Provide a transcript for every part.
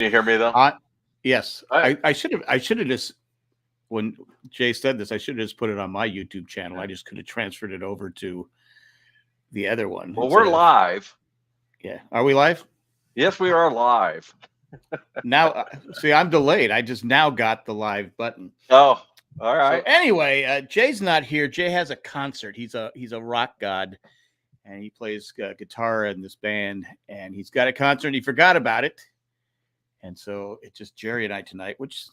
you hear me though? Yes. All right. I should have just, when Jay said this, I should have just put it on my YouTube channel. I just could have transferred it over to the other one Well, instead we're of, live. yeah. Are we live? Yes, we are live. Now, see, I'm delayed. I just now got the live button. Oh, all So right. anyway, Jay's not here. Jay has a concert. He's a rock god, and he plays guitar in this band. And he's got a concert. And he forgot about it, and so it's just Jerry and I tonight. Which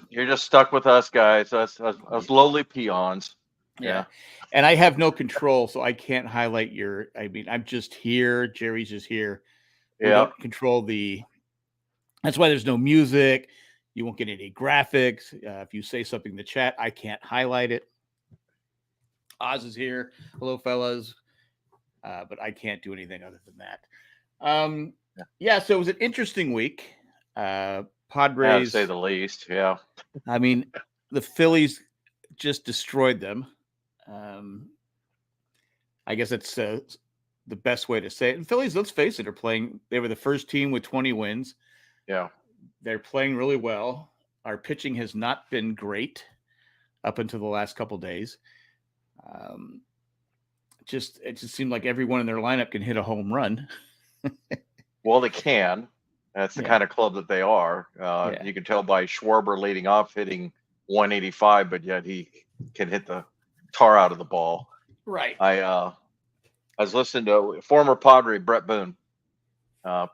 You're just stuck with us guys, us lowly peons. yeah. And I have no control, so I can't highlight your. I mean, I'm just here. Jerry's just here. We don't control the. That's why there's no music. You won't get any graphics. If you say something in the chat, I can't highlight it. Oz is here. Hello, fellas. But I can't do anything other than that. Yeah, so it was an interesting week. Padres, to say the least. Yeah. I mean, the Phillies just destroyed them. I guess that's the best way to say it. And Phillies, let's face it, they were the first team with 20 wins. Yeah. They're playing really well. Our pitching has not been great up until the last couple of days. It just seemed like everyone in their lineup can hit a home run. Well, they can. That's the kind of club that they are. You can tell by Schwarber leading off hitting 185, but yet he can hit the tar out of the ball. Right. I was listening to former Padre Brett Boone,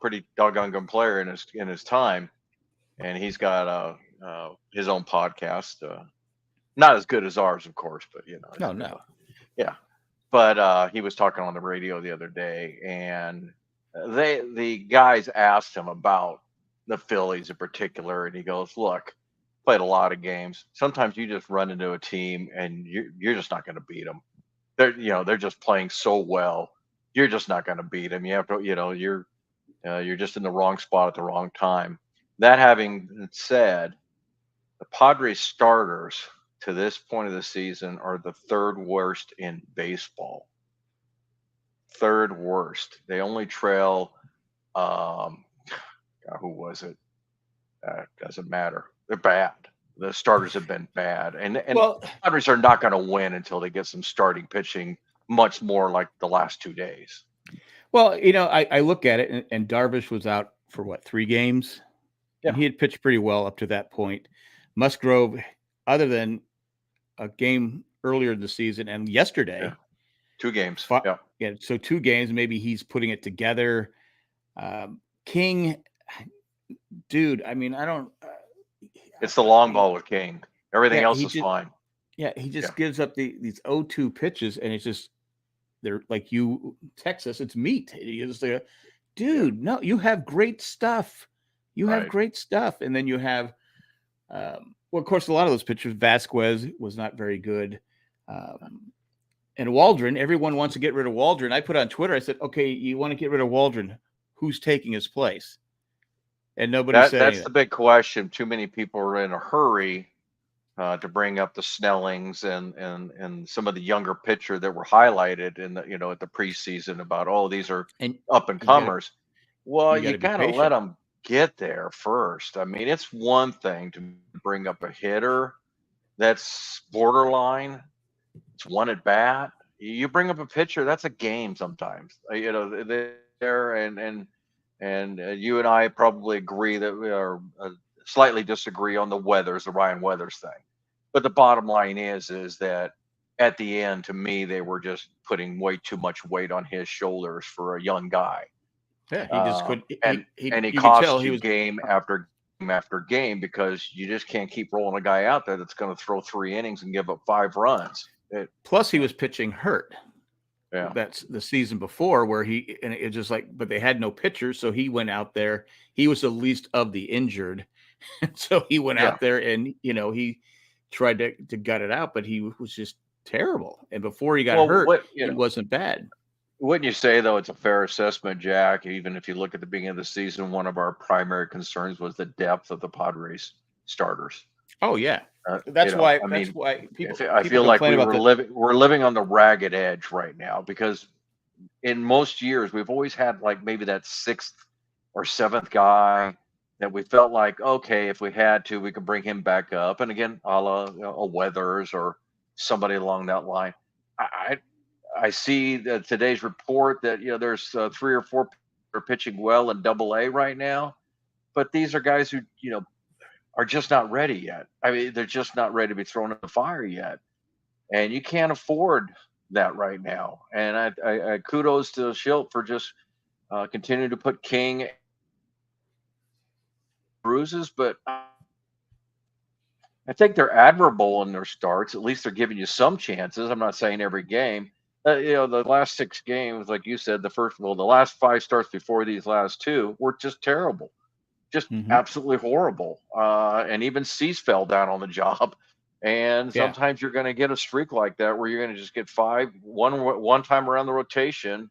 pretty doggone good player in his time, and he's got his own podcast. Not as good as ours, of course, but No. Yeah, but he was talking on the radio the other day, and the guys asked him about the Phillies in particular, and he goes, "Look, played a lot of games. Sometimes you just run into a team, and you're just not going to beat them. They're just playing so well. You're just not going to beat them. You have to, you're just in the wrong spot at the wrong time." That having been said, the Padres starters to this point of the season are the third worst in baseball. Third worst. They only trail. Who was it? Doesn't matter. They're bad. The starters have been bad, and the Padres are not going to win until they get some starting pitching, much more like the last 2 days. Well, I look at it, and Darvish was out for 3 games? Yeah. And he had pitched pretty well up to that point. Musgrove, other than a game earlier in the season and yesterday, 2 games. So 2 games. Maybe he's putting it together. King, dude. I mean, I don't. It's the long ball with King. Everything else is fine. Yeah, he just gives up these 0-2 pitches, and it's just they're like Texas. It's meat. You just like, dude, no, you have great stuff. You have great stuff, and then you have, of course, a lot of those pitchers. Vasquez was not very good, and Waldron. Everyone wants to get rid of Waldron. I put on Twitter. I said, "Okay, you want to get rid of Waldron? Who's taking his place?" And nobody said anything. That's the big question. Too many people are in a hurry to bring up the Snellings and some of the younger pitcher that were highlighted in the at the preseason about these are up and comers. Well, you gotta let them get there first. I mean, it's one thing to bring up a hitter that's borderline. It's one at bat. You bring up a pitcher, that's a game sometimes. There and you and I probably agree that we are slightly disagree on the Ryan Weathers thing. But the bottom line is that at the end, to me, they were just putting way too much weight on his shoulders for a young guy. Yeah, he just couldn't. He cost you game after game after game because you just can't keep rolling a guy out there that's going to throw 3 innings and give up 5 runs. Plus, he was pitching hurt. Yeah, that's the season before where it's just like, but they had no pitchers, so he went out there. He was the least of the injured, so he went out there and he tried to gut it out, but he was just terrible. And before he got hurt, it wasn't bad. Wouldn't you say, though, it's a fair assessment, Jack? Even if you look at the beginning of the season, one of our primary concerns was the depth of the Padres starters. Oh yeah, that's why people. I feel like we're living on the ragged edge right now because in most years we've always had like maybe that 6th or 7th guy that we felt like, okay, if we had to, we could bring him back up. And again, a la a Weathers or somebody along that line. I I see that today's report that there's 3 or 4 are pitching well in Double A right now, but these are guys who are just not ready yet. I mean, they're just not ready to be thrown in the fire yet, and you can't afford that right now. And I kudos to Schilt for just continuing to put King bruises, but I think they're admirable in their starts. At least they're giving you some chances. I'm not saying every game. The last 6 games, like you said, the last 5 starts before these last 2 were just terrible, just Mm-hmm. absolutely horrible. And even Cease fell down on the job. And Yeah. sometimes you're going to get a streak like that where you're going to just get five. One time around the rotation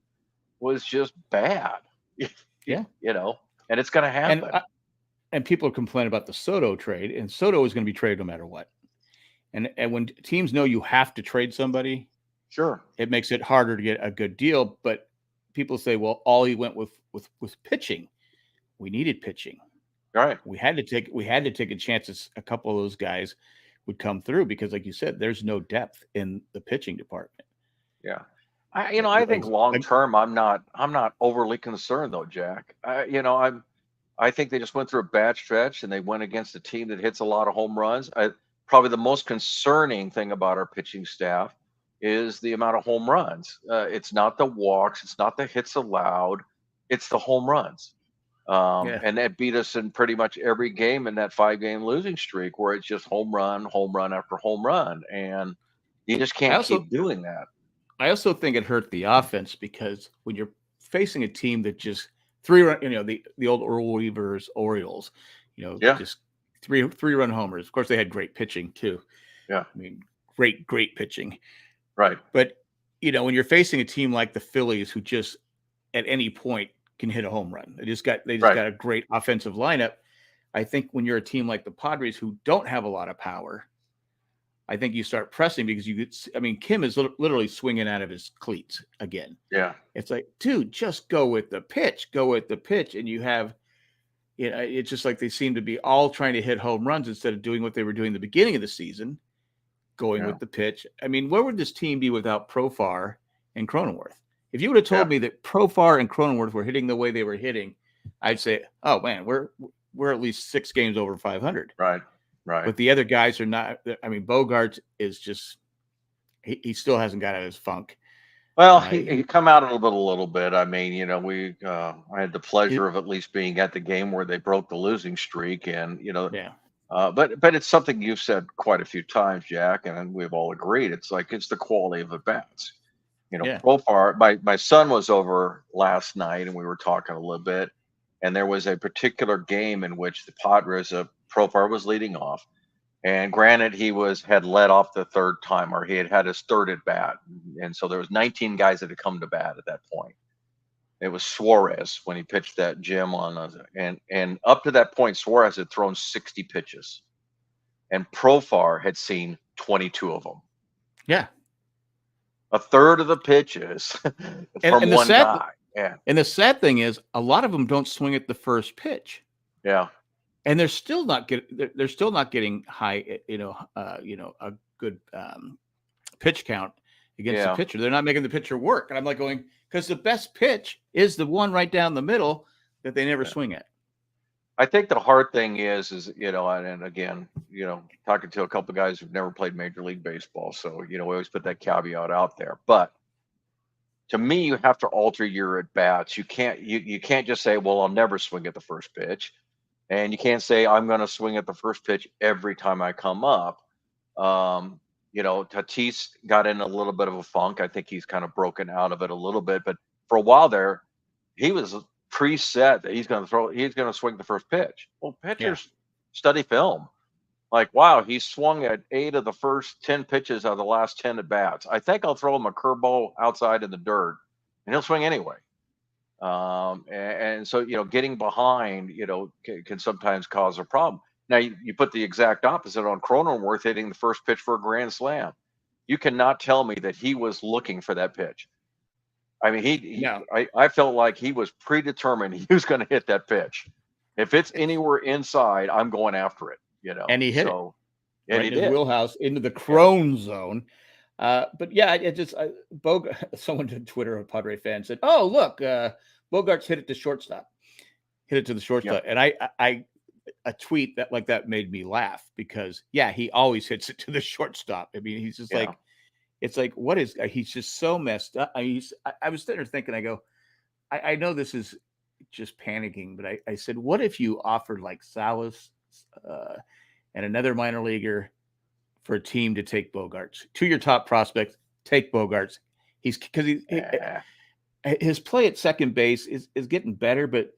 was just bad, Yeah. and it's going to And happen. and people complain about the Soto trade, and Soto is going to be traded no matter what. And when teams know you have to trade somebody, Sure. it makes it harder to get a good deal. But people say, well, all he went with was pitching. We needed pitching. All right. We had to take a chance that a couple of those guys would come through because, like you said, there's no depth in the pitching department. Yeah. I think long Like, term, I'm not overly concerned though, Jack. I think they just went through a bad stretch and they went against a team that hits a lot of home runs. Probably the most concerning thing about our pitching staff is the amount of home runs. It's not the walks, it's not the hits allowed, it's the home runs. yeah. And that beat us in pretty much every game in that 5 game losing streak where it's just home run after home run. And you just I can't also keep doing that. I also think it hurt the offense because when you're facing a team that just the old Earl Weaver's Orioles, Yeah. just three run homers. Of course, they had great pitching too. Yeah. I mean, great pitching. Right. But when you're facing a team like the Phillies, who just at any point can hit a home run, they just got Right. a great offensive lineup. I think when you're a team like the Padres, who don't have a lot of power, I think you start pressing because Kim is literally swinging out of his cleats again. Yeah. It's like, dude, just go with the pitch, and you have, it's just like they seem to be all trying to hit home runs instead of doing what they were doing at the beginning of the season, going Yeah. with the pitch. I mean, where would this team be without Profar and Cronenworth? If you would have told Yeah. me that Profar and Cronenworth were hitting the way they were hitting, I'd say, oh man, we're at least 6 games over 500. Right. Right. But the other guys are not. I mean, Bogart is just he still hasn't got out of his funk. Well, he come out of it a little bit. I mean, I had the It, pleasure of at least being at the game where they broke the losing streak, and yeah, but it's something you've said quite a few times, Jack, and we've all agreed. It's like it's the quality of the bats. yeah, Profar. My son was over last night, and we were talking a little bit, and there was a particular game in which the Padres, Profar was leading off. And granted, had led off the third time, or he had his third at bat, and so there was 19 guys that had come to bat at that point. It was Suarez when he pitched that gem on us, and up to that point, Suarez had thrown 60 pitches, and Profar had seen 22 of them. yeah. A third of the pitches from one guy. Yeah, and the sad thing is, a lot of them don't swing at the first pitch. yeah. And they're still not getting high, a good pitch count against the pitcher. They're not making the pitcher work. And I'm like going, because the best pitch is the one right down the middle that they never swing at. I think the hard thing is, and again, talking to a couple of guys who've never played Major League Baseball, so we always put that caveat out there. But to me, you have to alter your at bats. You can't just say, well, I'll never swing at the first pitch. And you can't say I'm going to swing at the first pitch every time I come up. Tatis got in a little bit of a funk. I think he's kind of broken out of it a little bit, but for a while there, he was preset that he's going to swing the first pitch. Well, pitchers study film. Like, wow, he swung at 8 of the first 10 pitches out of the last 10 at bats. I think I'll throw him a curveball outside in the dirt, and he'll swing anyway. And so, getting behind, can sometimes cause a problem. Now, you put the exact opposite on Cronenworth hitting the first pitch for a grand slam. You cannot tell me that he was looking for that pitch. I mean, I felt like he was predetermined he was going to hit that pitch. If it's anywhere inside, I'm going after it. And he hit it And right he in his did. wheelhouse into the crone zone. But yeah, it just someone on Twitter, a Padre fan, said, "Oh, look, Bogarts hit it to shortstop, hit it to the shortstop," and I a tweet that like that made me laugh because he always hits it to the shortstop. I mean, he's just like, it's like, what is? He's just so messed up. I was sitting there thinking, I go, I know this is just panicking, but I said, what if you offered like Salas and another minor leaguer for a team to take Bogarts, to your top prospects, take Bogarts. His play at second base is getting better, but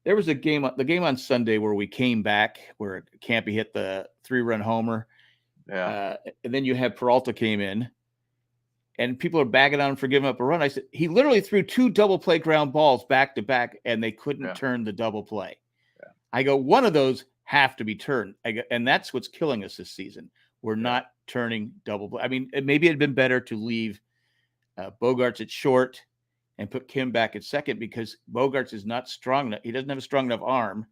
there was the game on Sunday where we came back where Campy hit the 3-run homer. And then you have Peralta came in and people are bagging on him for giving up a run. I said, he literally threw 2 double play ground balls back to back and they couldn't turn the double play. I go, one of those have to be turned. And that's what's killing us this season. We're not turning double play. I mean, maybe it'd been better to leave Bogarts at short and put Kim back at second because Bogarts is not strong enough. He doesn't have a strong enough arm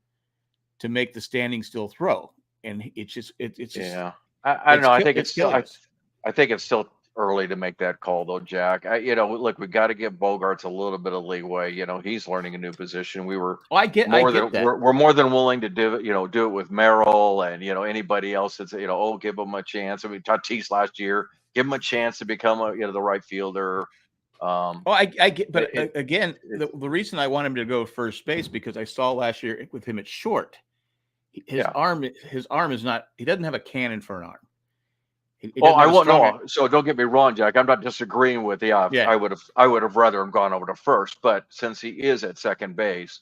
to make the standing still throw. And it's just, it's just, I don't know. I think it's still early to make that call though, Jack. Look, we got to give Bogarts a little bit of leeway. He's learning a new position. We were we're more than willing to do it with Merrill and anybody else that's give him a chance. I mean, Tatis last year, give him a chance to become the right fielder. I get, but again, the reason I want him to go first base because I saw last year with him at short, his arm is not. He doesn't have a cannon for an arm. I won't know. So don't get me wrong, Jack. I'm not disagreeing with you. I would have rather him gone over to first, but since he is at second base,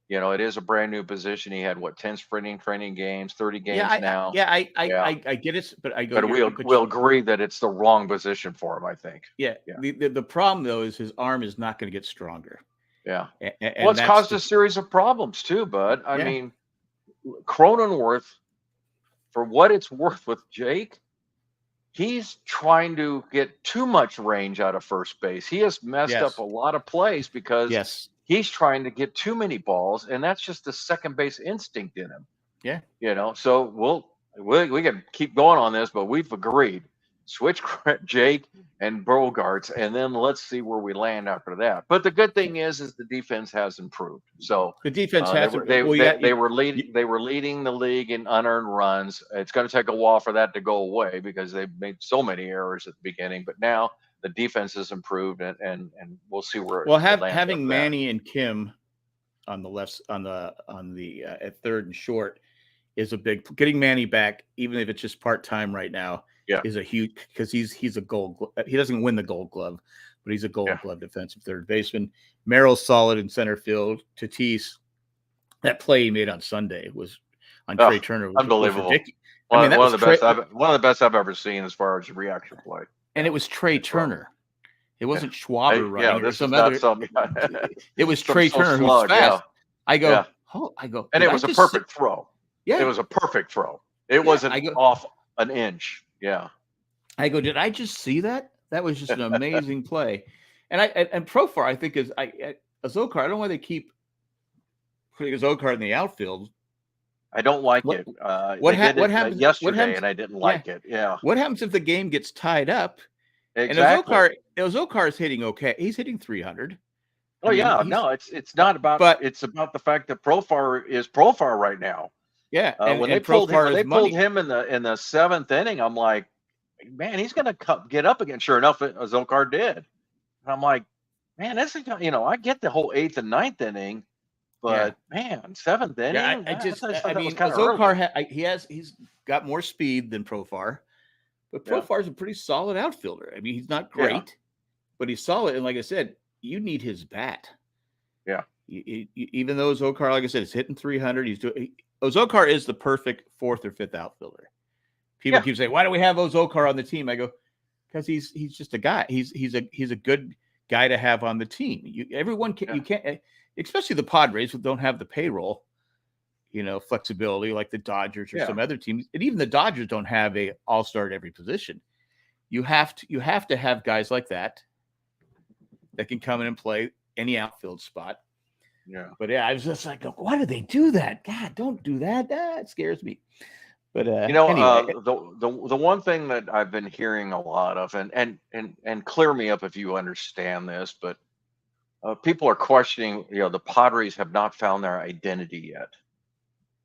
it is a brand new position. He had 10 sprinting training games, 30 games now. I get it, but I go. But we'll agree that it's the wrong position for him. I think. Yeah. The problem though is his arm is not going to get stronger. Yeah. And it's caused a series of problems too, bud. I mean, Cronenworth, for what it's worth with Jake, he's trying to get too much range out of first base. He has messed up a lot of plays because he's trying to get too many balls, and that's just the second base instinct in him. Yeah. So we can keep going on this, but we've agreed. Switch Jake and Bogarts, and then let's see where we land after that. But the good thing is the defense has improved. So the defense has improved. They were leading the league in unearned runs. It's going to take a while for that to go away because they've made so many errors at the beginning. But now the defense has improved, and we'll see where. Well, having Manny and Kim on the left at third and short is a big. Getting Manny back, even if it's just part-time right now. Is a huge because he's a gold. He doesn't win the Gold Glove, but he's a Gold Glove defensive third baseman. Merrill's solid in center field. Tatis, that play he made on Sunday was on Trey Turner. Was unbelievable. Was one of the best I've ever seen as far as reaction play. And it was Trey Turner. It wasn't Schwaber running or some other. It was Trey Turner who was fast. I go. And it was a perfect throw. Yeah, it was a perfect throw. It wasn't off an inch. Yeah. I go, did I just see that? That was just an amazing play. And Profar, I think, is Azokar. I don't know why they keep putting Azokar in the outfield. I don't like it. What happened yesterday, and I didn't like it. Yeah. What happens if the game gets tied up? Exactly. And Azokar is hitting okay. He's hitting 300. Oh, it's not about. But it's about the fact that Profar is Profar right now. Yeah, when they pulled him in the seventh inning, I'm like, man, he's going to get up again. Sure enough, Azokar did. And I'm like, man, this is I get the whole eighth and ninth inning, but man, seventh inning. Yeah, Azokar he's got more speed than Profar, but Profar is a pretty solid outfielder. I mean, he's not great, but he's solid. And like I said, you need his bat. Yeah. Even though Azokar, like I said, is hitting 300, Azokar is the perfect fourth or fifth outfielder. People keep saying, "Why do we have Azokar on the team?" I go, because he's just a guy. He's a good guy to have on the team. Everyone can, you can't, especially the Padres who don't have the payroll, flexibility like the Dodgers or some other teams, and even the Dodgers don't have a all-star at every position. You have to have guys like that can come in and play any outfield spot. Yeah. But yeah, I was just like, why do they do that? God, don't do that. It scares me. But anyway, The one thing that I've been hearing a lot of, and clear me up if you understand this, but people are questioning, the Padres have not found their identity yet.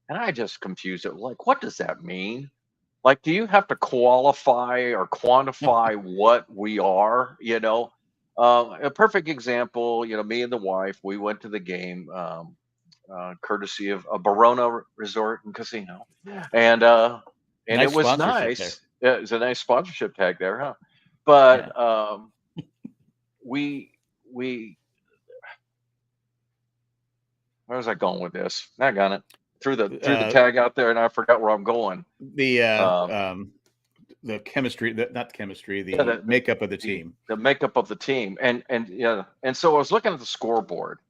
And I just confuse it. Like, what does that mean? Like, do you have to qualify or quantify what we are? A perfect example, me and the wife, we went to the game, courtesy of a Barona Resort and Casino. And it nice was sponsorship there. nice. Yeah, it's a nice sponsorship tag there, huh? Yeah. But we where was I going with this? I got it. Threw the tag out there and I forgot where I'm going. The chemistry, not the chemistry, Yeah, the makeup of the team. The makeup of the team. And so I was looking at the scoreboard.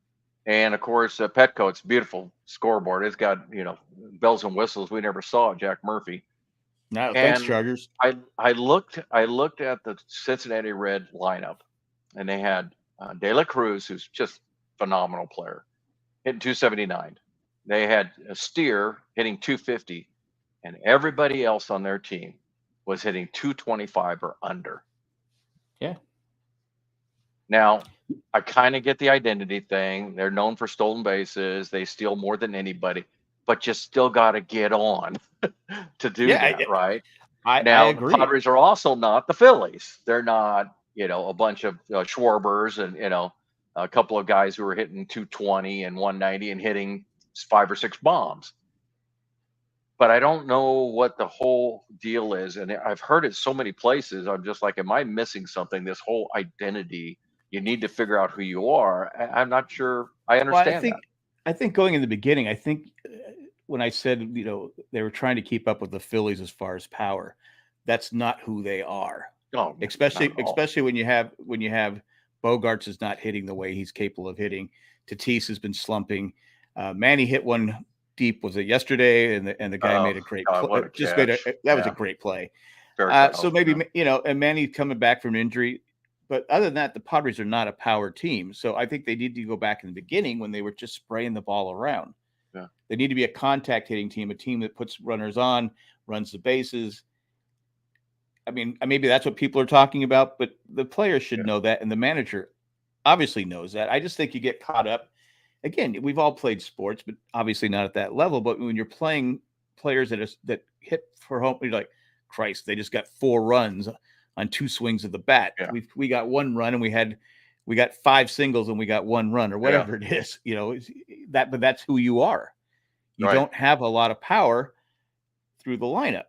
And of course, Petco, it's a beautiful scoreboard. It's got, bells and whistles we never saw, Jack Murphy. No, thanks, And Chargers. I looked at the Cincinnati Red lineup, and they had De La Cruz, who's just phenomenal player, hitting 279. They had a Steer hitting 250, and everybody else on their team was hitting 225 or under. Yeah. Now, I kind of get the identity thing. They're known for stolen bases. They steal more than anybody, but you still got to get on to do that, right? I Now, agree. the Padres are also not the Phillies. They're not, a bunch of Schwarbers and, a couple of guys who are hitting 220 and 190 and hitting 5 or 6 bombs. But I don't know what the whole deal is. And I've heard it so many places. I'm just like, am I missing something? This whole identity, you need to figure out who you are. I'm not sure I understand that. I think going in the beginning, when I said, they were trying to keep up with the Phillies as far as power, that's not who they are. Oh, especially when you have Bogarts is not hitting the way he's capable of hitting. Tatis has been slumping. Manny hit one deep, was it yesterday? And the guy made a great play. That was a great play. So maybe and Manny coming back from injury. But other than that, the Padres are not a power team. So I think they need to go back in the beginning when they were just spraying the ball around. Yeah. They need to be a contact hitting team, a team that puts runners on, runs the bases. I mean, maybe that's what people are talking about, but the players should know that, and the manager obviously knows that. I just think you get caught up. Again, we've all played sports, but obviously not at that level. But when you're playing players that hit for home, you're like, Christ, they just got 4 runs on 2 swings of the bat. Yeah. We got 1 run, and we got 5 singles, and we got 1 run, or whatever it is. But that's who you are. You don't have a lot of power through the lineup.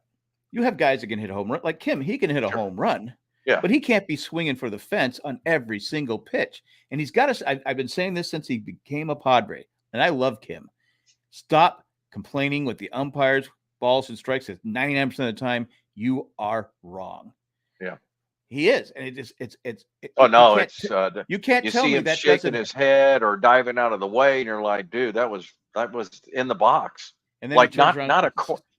You have guys that can hit a home run, like Kim. He can hit a home run, but he can't be swinging for the fence on every single pitch. And he's got to. I've been saying this since he became a Padre, and I love Kim. Stop complaining with the umpires, balls and strikes. 99% of the time, you are wrong. Yeah, he is, and it's. You can't tell see me him that shaking his head or diving out of the way, and you're like, dude, that was in the box. And then like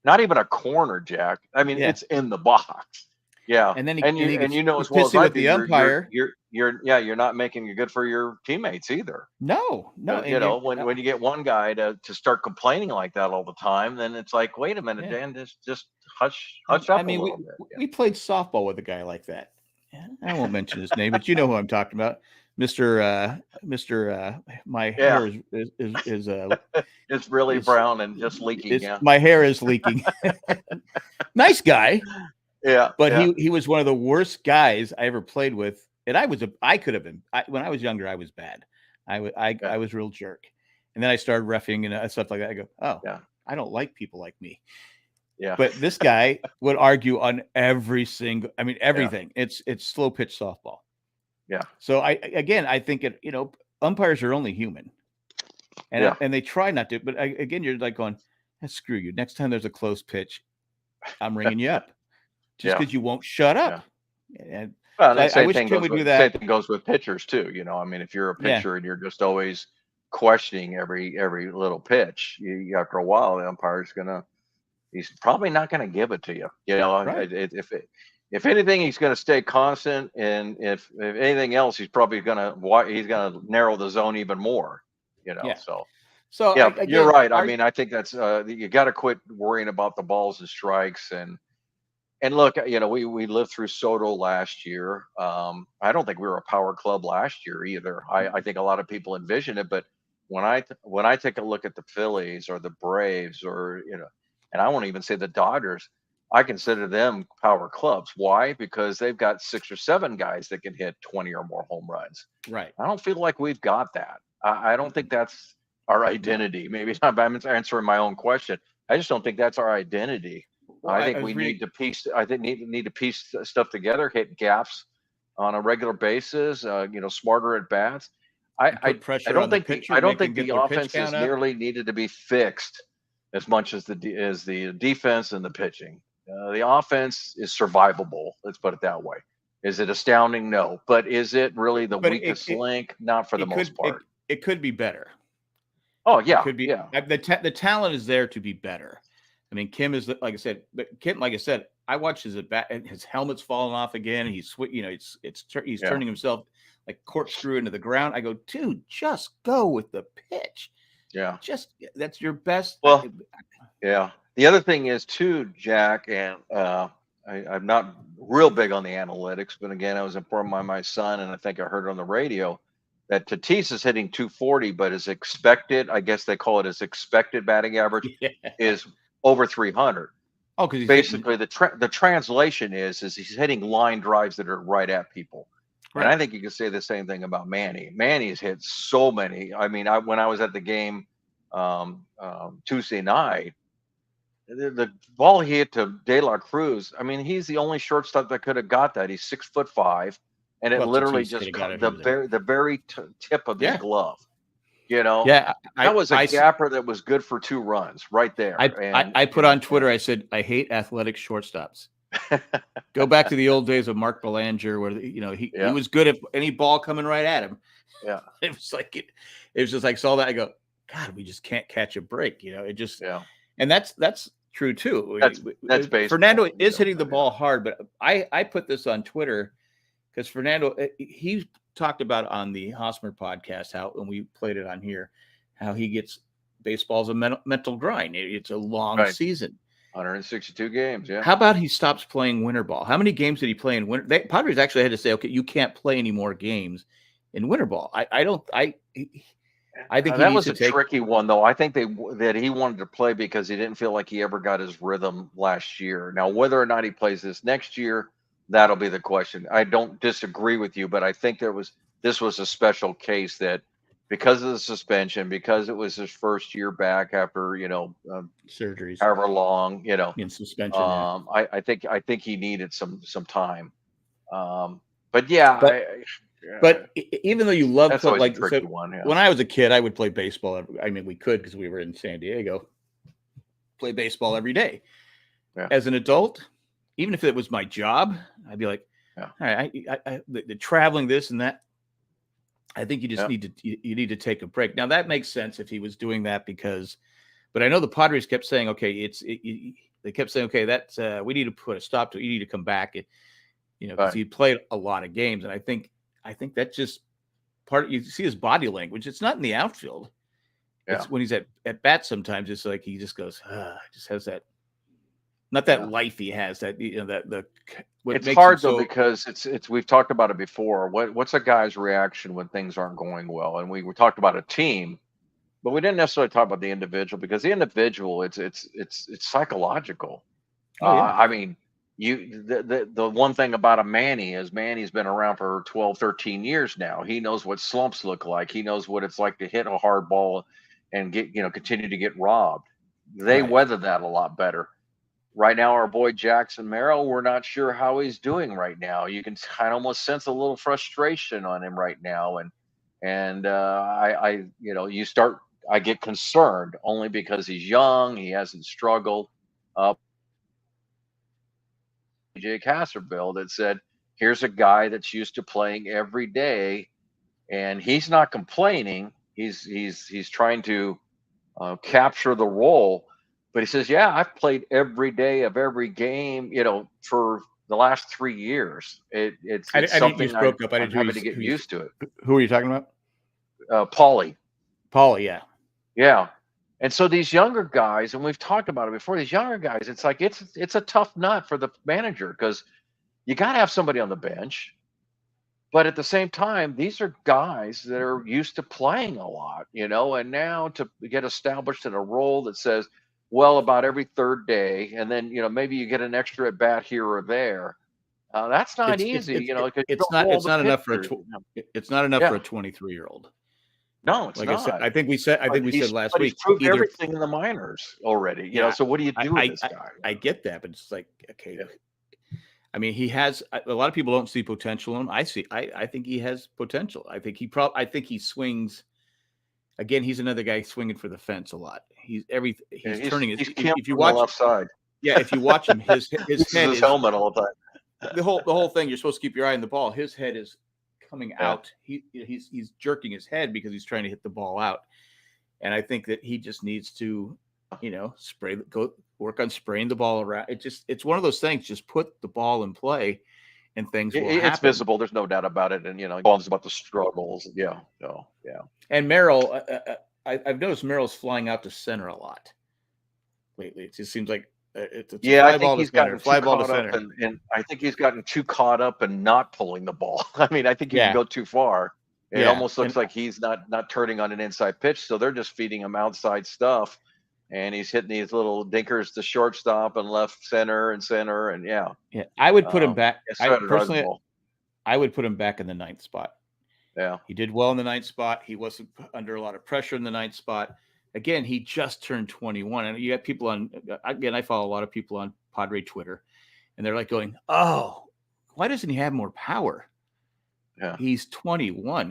not even a corner, Jack. I mean, it's in the box. Yeah, and then you know as well as I do, the umpire. You're not making it good for your teammates either. No. When you get one guy to start complaining like that all the time, then it's like, wait a minute, Dan, just hush up a little bit. We played softball with a guy like that. I won't mention his name, but you know who I'm talking about. Mr. My hair is it's really brown and just leaking. My hair is leaking. Nice guy. Yeah. But he was one of the worst guys I ever played with. And I could have been, when I was younger, I was bad. I was real jerk. And then I started reffing and stuff like that. I go, I don't like people like me. Yeah. But this guy would argue on everything. It's slow pitch softball. Yeah. So I think umpires are only human, and they try not to. But again, you're like going, screw you. Next time there's a close pitch, I'm ringing you up, just because you won't shut up. Yeah. And I wish Kim would do that. Same thing goes with pitchers too. If you're a pitcher and you're just always questioning every little pitch, after a while the umpire's he's probably not gonna give it to you. If anything, he's going to stay constant, and if anything else, he's probably going to narrow the zone even more. know. Yeah. So So yeah, you're again, right. I mean, I think that's you got to quit worrying about the balls and strikes. And look, we lived through Soto last year. I don't think we were a power club last year either. I think a lot of people envision it, but when I take a look at the Phillies or the Braves or and I won't even say the Dodgers, I consider them power clubs. Why? Because they've got 6 or 7 guys that can hit 20 or more home runs. right. I don't feel like we've got that. I don't think that's our No. identity. Maybe I'm answering my own question. I just don't think that's our identity. Well, I I think was we reading. need to piece. I think need to piece stuff together, hit gaps on a regular basis. Smarter at bats. I, And put I pressure don't on the think pitcher, I don't make them think get the their pitch offense count is up. nearly needed to be fixed as much as the defense and the pitching. The offense is survivable. Let's put it that way. Is it astounding? No, but is it really the But weakest link? Not for the it most could part. it could be better. Oh It yeah, could be yeah, the talent is there to be better. I mean, Kim is like I said, but Kim, like I said, I watched his at bat, his helmet's falling off again. And he's he's yeah, turning himself like corkscrew into the ground. I go, dude, just go with the pitch. yeah. Just that's your best. Well, yeah. The other thing is too, Jack, and I'm not real big on the analytics, but again, I was informed by my son, and I think I heard it on the radio that Tatis is hitting 240, but his expected, I guess they call it his expected batting average, Yeah. is over 300. Oh, because he's Basically, the translation is he's hitting line drives that are right at people. And I right. think you can say the same thing about Manny. Manny's hit so many. I mean, when I was at the game Tuesday night, the ball he hit to De La Cruz. I mean, he's the only shortstop that could have got that. He's 6'5", and it Well, literally Tatis could just have got caught it over there. the very tip of his Yeah, glove. yeah. That was a gapper that was good for 2 runs right there. And I put on Twitter. I said I hate athletic shortstops. Go back to the old days of Mark Belanger, where he yeah, was good at any ball coming right at him. yeah, It was like it was just like saw that. I go, God, we just can't catch a break. It just yeah. and that's true too. That's baseball. Fernando is hitting the ball hard, but I put this on Twitter because Fernando he talked about on the Hosmer podcast how when we played it on here how he gets baseball's a mental grind. It's a long season. 162 games. Yeah. How about he stops playing winter ball? How many games did he play in winter? Padres actually had to say, okay, you can't play any more games in winter ball. I think that was a tricky one, though. I think that he wanted to play because he didn't feel like he ever got his rhythm last year. Now, whether or not he plays this next year, that'll be the question. I don't disagree with you, but I think this was a special case that because of the suspension, because it was his first year back after surgeries, however long, in suspension. I think he needed some time. But yeah, but even though you love that's always a tricky one. Yeah. When I was a kid, I would play baseball. I mean, we could because we were in San Diego. Play baseball every day. Yeah. As an adult, even if it was my job, I'd be like, all right, the traveling this and that. I think you just need to take a break. Now that makes sense if he was doing that but I know the Padres kept saying, okay, they kept saying, okay, that's we need to put a stop to it. You need to come back, because he played a lot of games, and I think that's just part. You see his body language; it's not in the outfield. Yeah. It's when he's at bat. Sometimes it's like he just goes, just has that, not that life he has. That it's hard though because it's we've talked about it before. What's a guy's reaction when things aren't going well? And we talked about a team, but we didn't necessarily talk about the individual because the individual it's psychological. Oh, yeah. I mean, the one thing about a Manny is Manny's been around for 12, 13 years now. He knows what slumps look like. He knows what it's like to hit a hard ball and continue to get robbed. They weather that a lot better. Right now, our boy Jackson Merrill, we're not sure how he's doing right now. You can kind of almost sense a little frustration on him right now, and I get concerned only because he's young, he hasn't struggled. Jake Hasserville that said, "Here's a guy that's used to playing every day, and he's not complaining. He's trying to capture the role." But he says, "Yeah, I've played every day of every game, for the last 3 years. It's something I'm having to get used to it." Who are you talking about? Paulie. Paulie, yeah. Yeah. And so these younger guys, and we've talked about it before, these younger guys, it's like it's a tough nut for the manager because you got to have somebody on the bench. But at the same time, these are guys that are used to playing a lot, and now to get established in a role that says, well, about every third day, and then, maybe you get an extra at bat here or there. That's not easy, because you don't know all it's the not enough for pitchers. it's not enough for Yeah. a 23-year-old. No, it's Like I said, not. I think we said last But he's weak proved either. everything in the minors already, Yeah, so what do you do with this guy? I get that, but it's like, okay. Yeah. I mean, he has a lot of people don't see potential in him. I think he has potential. I think he swings. Again, he's another guy swinging for the fence a lot. He's turning his. He's Kim If you from the watch, left side. yeah, if you watch him, his Uses head his is helmet all the time. the whole thing. You're supposed to keep your eye on the ball. His head is coming Yeah. out. He's jerking his head because he's trying to hit the ball out. And I think that he just needs to, go work on spraying the ball around. It's one of those things. Just put the ball in play, and things will happen. It's visible. There's no doubt about it. And it's about the struggles. Yeah. So yeah. And Merrill, I've noticed Merrill's flying out to center a lot lately. It just seems like it's a fly ball to center, fly ball to center. And I think he's gotten too caught up in not pulling the ball. I mean, I think he can go too far. It almost looks like he's not turning on an inside pitch, so they're just feeding him outside stuff, and he's hitting these little dinkers to shortstop and left center, and yeah. I would put him back. Personally, I would put him back in the 9th spot. Yeah, he did well in the 9th spot. He wasn't under a lot of pressure in the 9th spot. Again, he just turned 21, and you got people on. Again, I follow a lot of people on Padre Twitter, and they're like going, "Oh, why doesn't he have more power?" Yeah. He's 21.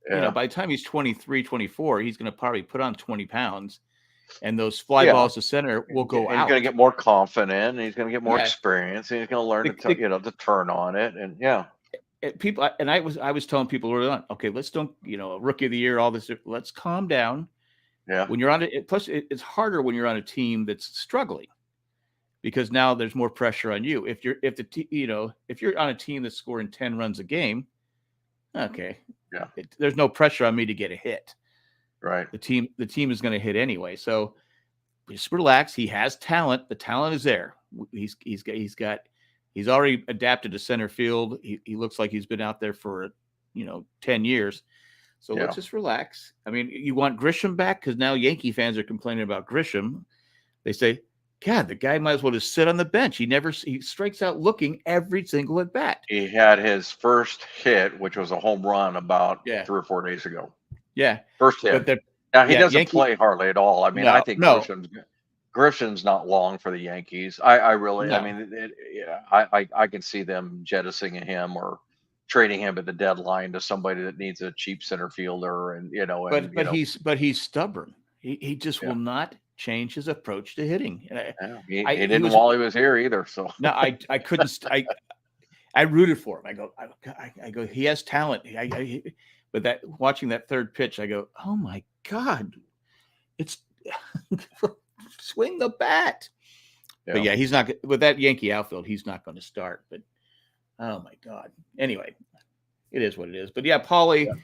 By the time he's 23, 24, he's going to probably put on 20 pounds, and those fly balls to center will go out. He's going to get more confident, and he's going to get more experience, and he's going to learn to turn on it. And people, and I was telling people early on, okay, let's don't, rookie of the year, all this, let's calm down. Yeah. When you're on it, plus it's harder when you're on a team that's struggling, because now there's more pressure on you. If you're on a team that's scoring 10 runs a game, okay. Yeah. There's no pressure on me to get a hit. Right. The team is going to hit anyway. So just relax. He has talent. The talent is there. He's already adapted to center field. He looks like he's been out there for 10 years. So let's just relax. I mean, you want Grisham back because now Yankee fans are complaining about Grisham. They say, God, the guy might as well just sit on the bench. He strikes out looking every single at bat. He had his first hit, which was a home run about 3 or 4 days ago. Yeah. First hit. Now he doesn't play hardly at all. I mean, I think Grisham's not long for the Yankees. I mean, I can see them jettisoning him or trading him at the deadline to somebody that needs a cheap center fielder, but he's stubborn. He just will not change his approach to hitting. He didn't while he was here either. So no, I couldn't. I rooted for him. I go. He has talent. But watching that third pitch, I go, oh my God, it's swing the bat. Yeah. But yeah, he's not with that Yankee outfield. He's not going to start. But oh my God. Anyway, it is what it is. But yeah, Paulie. Yeah.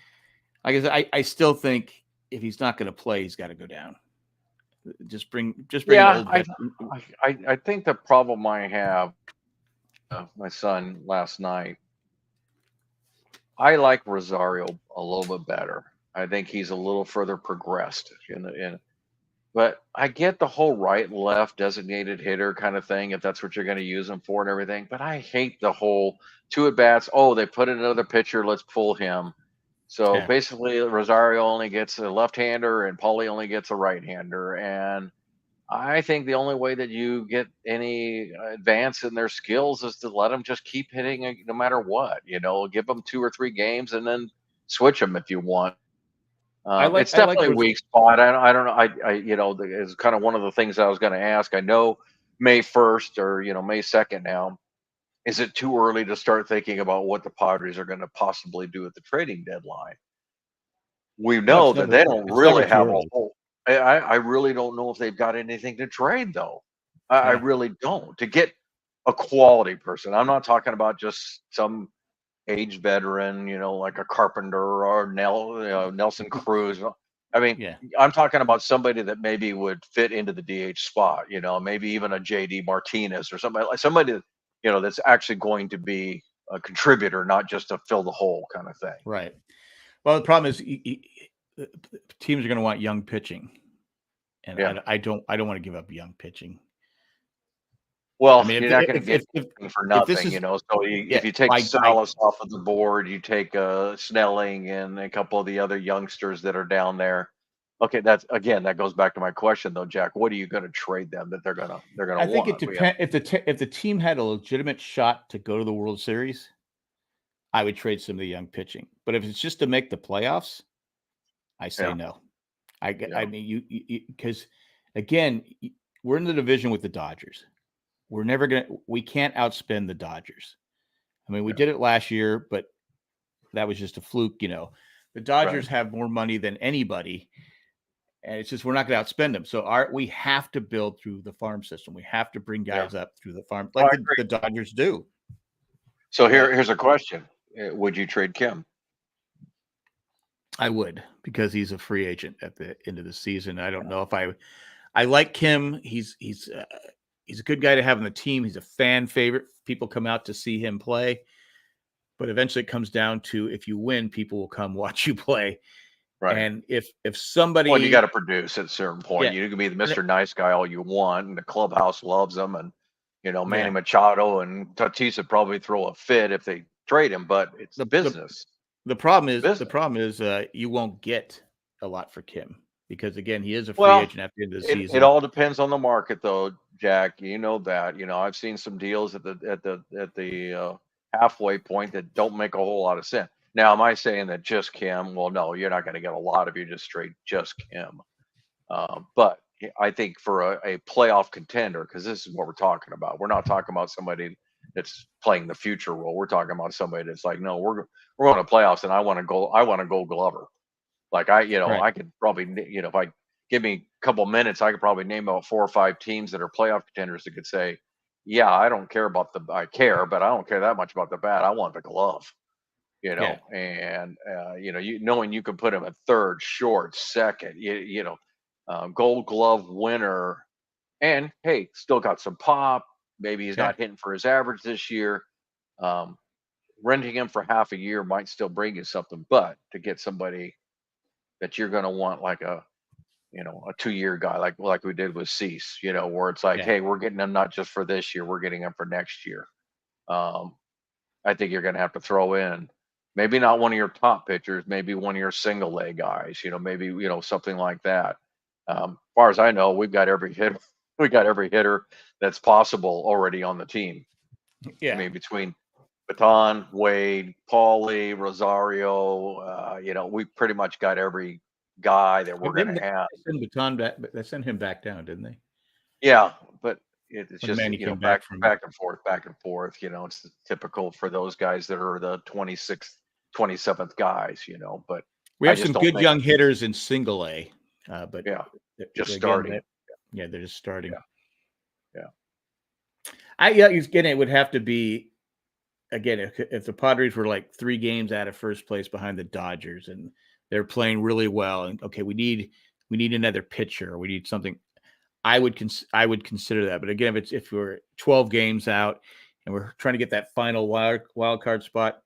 Like I said, I still think if he's not going to play, he's got to go down. Just bring. Yeah, I think the problem I have, my son last night. I like Rosario a little bit better. I think he's a little further progressed but I get the whole right and left designated hitter kind of thing if that's what you're going to use him for and everything. But I hate the whole 2 at bats. Oh, they put in another pitcher. Let's pull him. So basically, Rosario only gets a left-hander and Paulie only gets a right-hander. And I think the only way that you get any advance in their skills is to let them just keep hitting no matter what. Give them 2 or 3 games and then switch them if you want. It's definitely a weak spot. I don't know. It's kind of one of the things I was going to ask. I know May 1st or May 2nd now. Is it too early to start thinking about what the Padres are going to possibly do at the trading deadline? We know that they don't really have a whole. I really don't know if they've got anything to trade, though. I really don't. To get a quality person, I'm not talking about just some aged veteran, like a Carpenter or Nelson Cruz. I mean, Yeah. I'm talking about somebody that maybe would fit into the DH spot, maybe even a JD Martinez or somebody like somebody that, that's actually going to be a contributor, not just to fill the hole kind of thing. Right. Well, the problem is teams are going to want young pitching, and Yeah. I don't want to give up young pitching. I Well, mean, you're not going to get anything for if this nothing, is So yeah, if you take Salas off of the board, you take Snelling and a couple of the other youngsters that are down there. Okay, that goes back to my question though, Jack. What are you going to trade them that they're gonna I think it want? depends if the team had a legitimate shot to go to the World Series, I would trade some of the young pitching. But if it's just to make the playoffs, I say no. I mean, you because again, we're in the division with the Dodgers. We can't outspend the Dodgers. I mean, we did it last year, but that was just a fluke, The Dodgers have more money than anybody, and it's just we're not going to outspend them. So we have to build through the farm system. We have to bring guys up through the farm, like the Dodgers do. So here's a question: would you trade Kim? I would, because he's a free agent at the end of the season. I don't know if I like Kim. He's a good guy to have on the team. He's a fan favorite. People come out to see him play. But eventually it comes down to if you win, people will come watch you play. Right. And if somebody, well, you got to produce at a certain point. You can be the Mr. Nice Guy all you want, and the clubhouse loves him, and Manny Machado and Tatis would probably throw a fit if they trade him, but it's business. The problem is you won't get a lot for Kim because again, he is a free agent at the end of the season. It all depends on the market, though, Jack. You know that. I've seen some deals at the halfway point that don't make a whole lot of sense. Now, am I saying that just Kim? Well, no, you're not going to get a lot if you just trade just Kim. But I think for a playoff contender, because this is what we're talking about. We're not talking about somebody that's playing the future role. We're talking about somebody that's like, no, we're going to playoffs, and I want to go Glover. Like I could probably, if I give me a couple minutes, I could probably name about 4 or 5 teams that are playoff contenders that could say, yeah, I care, but I don't care that much about the bat. I want the glove. And knowing you can put him at third, short, second, Gold Glove winner, and hey, still got some pop. Maybe he's not hitting for his average this year. Renting him for half a year might still bring you something, but to get somebody that you're going to want like a 2-year guy, like we did with Cease, where it's like, hey, we're getting him not just for this year, we're getting him for next year. I think you're going to have to throw in maybe not one of your top pitchers, maybe one of your single A guys, maybe, something like that. As far as I know, we've got every hitter that's possible already on the team. Yeah. I mean, between Baton, Wade, Paulie, Rosario, we pretty much got every guy that we're going to have. They sent him back down, didn't they? Yeah, but it's just back and forth. It's typical for those guys that are the 26th, 27th guys. But we have some good young hitters in single A, but just starting. They're just starting. Yeah. It would have to be. Again, if the Padres were like 3 games out of first place behind the Dodgers and they're playing really well, and okay, we need another pitcher, or we need something, I would consider that. But again, if we're 12 games out and we're trying to get that final wild card spot,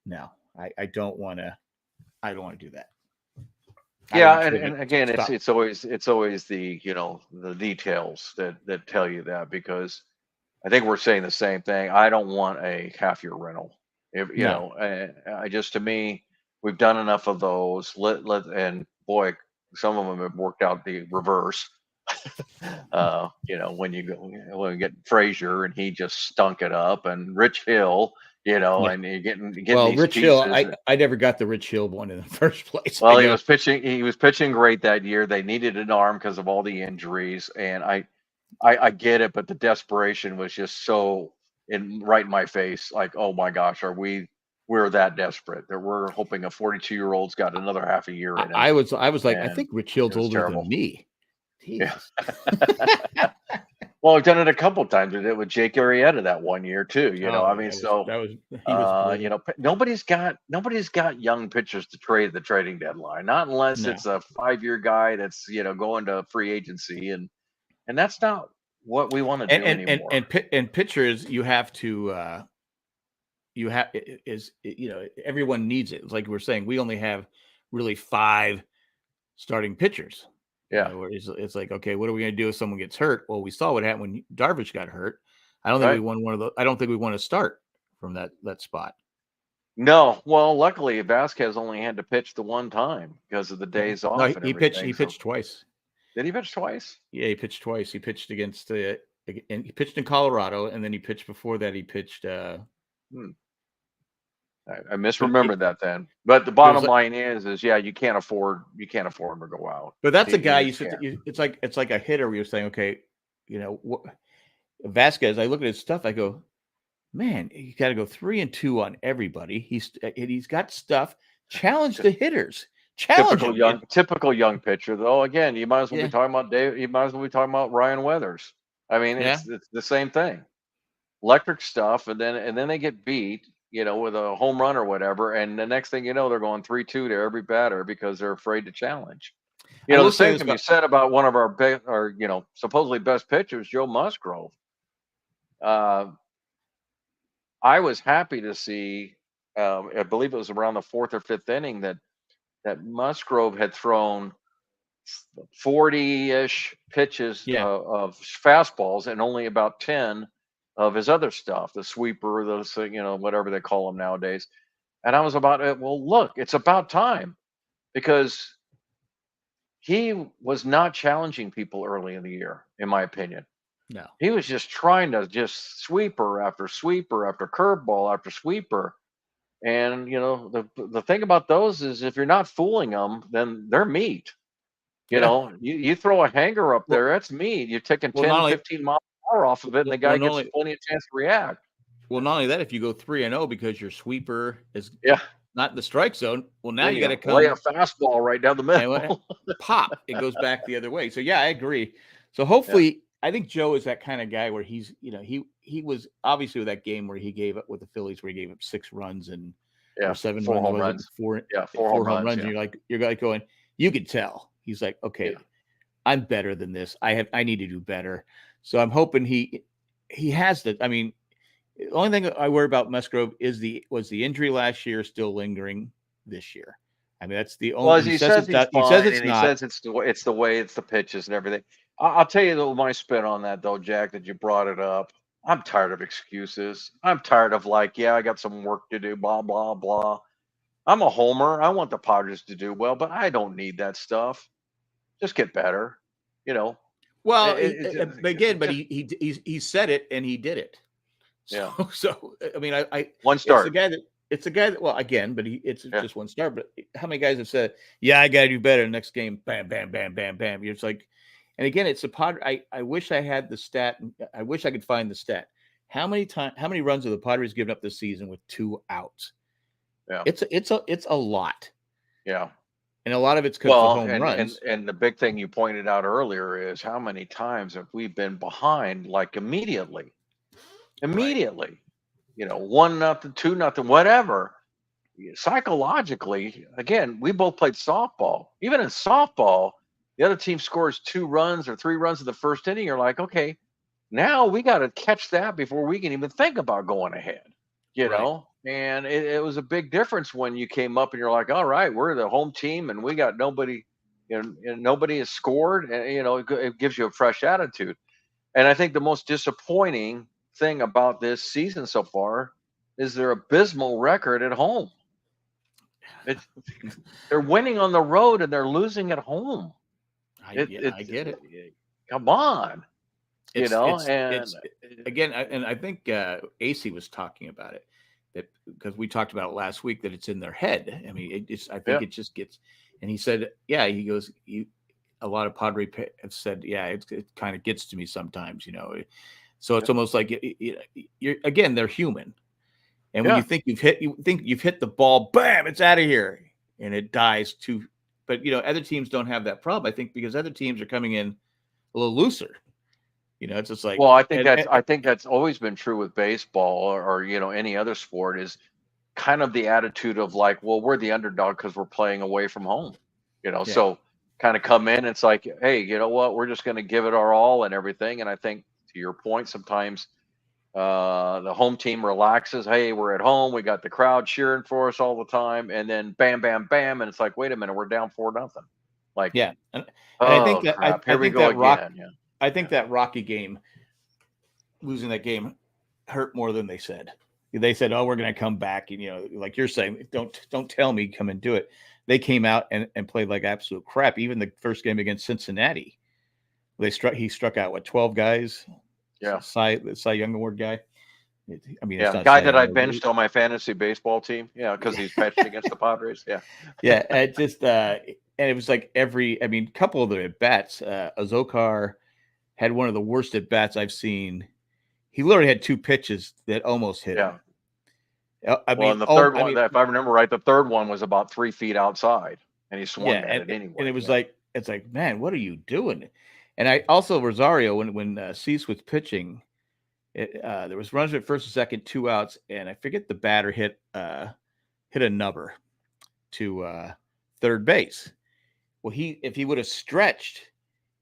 no, I don't want to do that. Yeah, and again, it's always the the details that tell you that, because I think we're saying the same thing. I don't want a half-year rental. I just, to me, we've done enough of those. And boy, some of them have worked out the reverse. When we get Frazier and he just stunk it up, and Rich Hill, and you're getting these Rich pieces. Hill, I never got the Rich Hill one in the first place. Well, he was pitching great that year. They needed an arm because of all the injuries, and I get it, but the desperation was just so right in my face. Like, oh my gosh, we're that desperate that we're hoping a 42-year-old's got another half a year in him. I was like, I think Rich Hill's older than me. Yeah. Well, I've done it a couple times. We did it with Jake Arrieta that one year too. Oh, I mean, that was he was brilliant. nobody's got young pitchers to trade at the trading deadline, not unless No. it's a 5-year guy that's going to free agency, and that's not what we want to And do and and anymore. and pitchers, you have to everyone needs it. It's like we're saying, we only have really 5 starting pitchers. Yeah, Where it's like, okay, what are we going to do if someone gets hurt? Well, we saw what happened when Darvish got hurt. I don't think we right. won one of those. I don't think we want to start from that spot. No, well, luckily Vasquez only had to pitch the one time because of the Yeah. days No, off and he pitched. everything. He So pitched twice. did he pitch twice? Yeah, he pitched twice. He pitched against and he pitched in Colorado, and then he pitched before that. He pitched. Hmm. I But misremembered that then. But the it was bottom like, line is yeah, you can't afford him to go out. but that's a You guy just can't. it's like a hitter. We were saying, okay, Vasquez. I look at his stuff. I go, man, you got to go 3-2 on everybody. He's got stuff. Challenge the hitters. Challenge them. Typical young pitcher. Though again, you might as well Yeah. be talking about Dave. You might as well be talking about Ryan Weathers. I mean, Yeah. it's the same thing. Electric stuff, and then they get beat, with a home run or whatever, and the next thing you know, they're going 3-2 to every batter because they're afraid to challenge. I will The say same this can be about said about one of our supposedly best pitchers, Joe Musgrove. Uh, I was happy to see. I believe it was around the 4th or 5th inning that Musgrove had thrown 40-ish pitches yeah. of fastballs and only about 10 of his other stuff, the sweeper, those whatever they call them nowadays. And I was about it. Well, look, it's about time because he was not challenging people early in the year, in my opinion. No. He was just trying to just sweeper after sweeper after curveball after sweeper. And the thing about those is if you're not fooling them, then they're meat. Yeah. You throw a hanger up Well, there, that's meat. You're taking well, 10, not only 15 miles an hour off of it, and the guy well, not gets only plenty of chance to react. well, not only that, if you go 3-0 because your sweeper is Yeah. not in the strike zone, well, now Then you got to you lay a come fastball right down the and middle. pop. It goes back the other way. So yeah, I agree. So hopefully, I think Joe is that kind of guy where he's, he was obviously with that game where he gave up with the Phillies, where he gave up 6 runs or 7 4 runs, home was it? runs. 4 4 home home runs, runs. and you're like going, you could tell he's like, okay, I'm better than this. I need to do better. So I'm hoping he has that. I mean, the only thing I worry about Musgrove was the injury last year still lingering this year. I mean, that's the only. Well, as he says he's He says fine, it's and he not. says it's the way, it's the pitches and everything. I'll tell you though, my spin on that though, Jack, that you brought it up. I'm tired of excuses. I'm tired of yeah, I got some work to do, blah blah blah. I'm a homer. I want the Padres to do well, but I don't need that stuff. Just get better. Well, Just, he said it and he did it. So, yeah. So I mean, I one start. It's a guy that, well, again, but it's just one start. But how many guys have said, yeah, I got to do better next game? Bam, bam, bam, bam, bam. It's like, and again, it's a I wish I had the stat. I wish I could find the stat. How many runs have the Padres given up this season with 2 outs? Yeah. It's a lot. Yeah. And a lot of it's because of home runs. And the big thing you pointed out earlier is how many times have we been behind, like immediately, right. 1-0, 2-0, whatever. Psychologically, again, we both played softball. Even in softball, the other team scores 2 runs or 3 runs in the first inning. You're like, okay, now we got to catch that before we can even think about going ahead. Right. And it was a big difference when you came up and you're like, all right, we're the home team and we got nobody, and nobody has scored, and it gives you a fresh attitude. And I think the most disappointing thing about this season so far is their abysmal record at home. They're winning on the road and they're losing at home. I get it. Come on. It's again, and I think AC was talking about it, that because we talked about it last week, that it's in their head. I mean, I think it just gets, and he said, yeah, he goes, a lot of Padre have said, yeah, it kind of gets to me sometimes, so it's almost like you're again, they're human. And when you think you've hit the ball, bam, it's out of here and it dies too. But other teams don't have that problem, I think, because other teams are coming in a little looser. It's just like, Well, I think that's always been true with baseball or any other sport is kind of the attitude of like, well, we're the underdog because we're playing away from home, yeah, so kind of come in. It's like, hey, you know what? We're just going to give it our all and everything. And I think to your point, sometimes the home team relaxes. Hey, we're at home. We got the crowd cheering for us all the time. And then bam, bam, bam. And it's like, wait a minute, we're down 4-0. Like, yeah. And I think oh that crap, I here we think go that again. Yeah. I think that Rocky game, losing that game, hurt more than they said. They said, "Oh, we're going to come back," and like you're saying, don't tell me, come and do it. They came out and played like absolute crap. Even the first game against Cincinnati, he struck out 12 guys. Yeah. The Cy Young Award guy. I mean, it's Yeah. not Guy Cy that Young I Award. benched on my fantasy baseball team. Yeah. Because he's pitched against the Padres. Yeah. Yeah. It just, and it was like couple of the at bats, Azokar had one of the worst at bats I've seen. He literally had 2 pitches that almost hit him. And the third one, if I remember right, the third one was about 3 feet outside, and he swung at it anyway. And it was like, it's like, man, what are you doing? And I also Rosario when Cease was pitching, there was runners at first and second, 2 outs, and I forget the batter hit a number to third base. Well, if he would have stretched,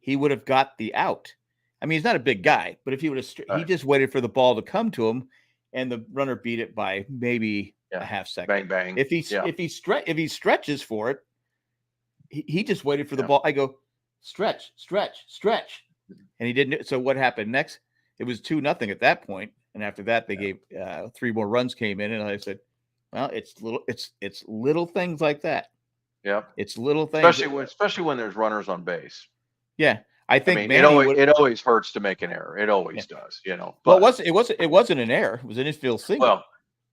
he would have got the out. I mean, he's not a big guy, but if he would have, he just waited for the ball to come to him, and the runner beat it by maybe a half second. Bang bang. If he stretches for it, he just waited for the ball. I go, stretch, and he didn't. So what happened next? It was 2-0 at that point, and after that, they gave 3 more runs came in, and I said, well, it's little things like that. Yeah, it's little things, especially when there's runners on base. Yeah. I think it always hurts to make an error. It always does, But well, it wasn't an error. It was an infield single. Well,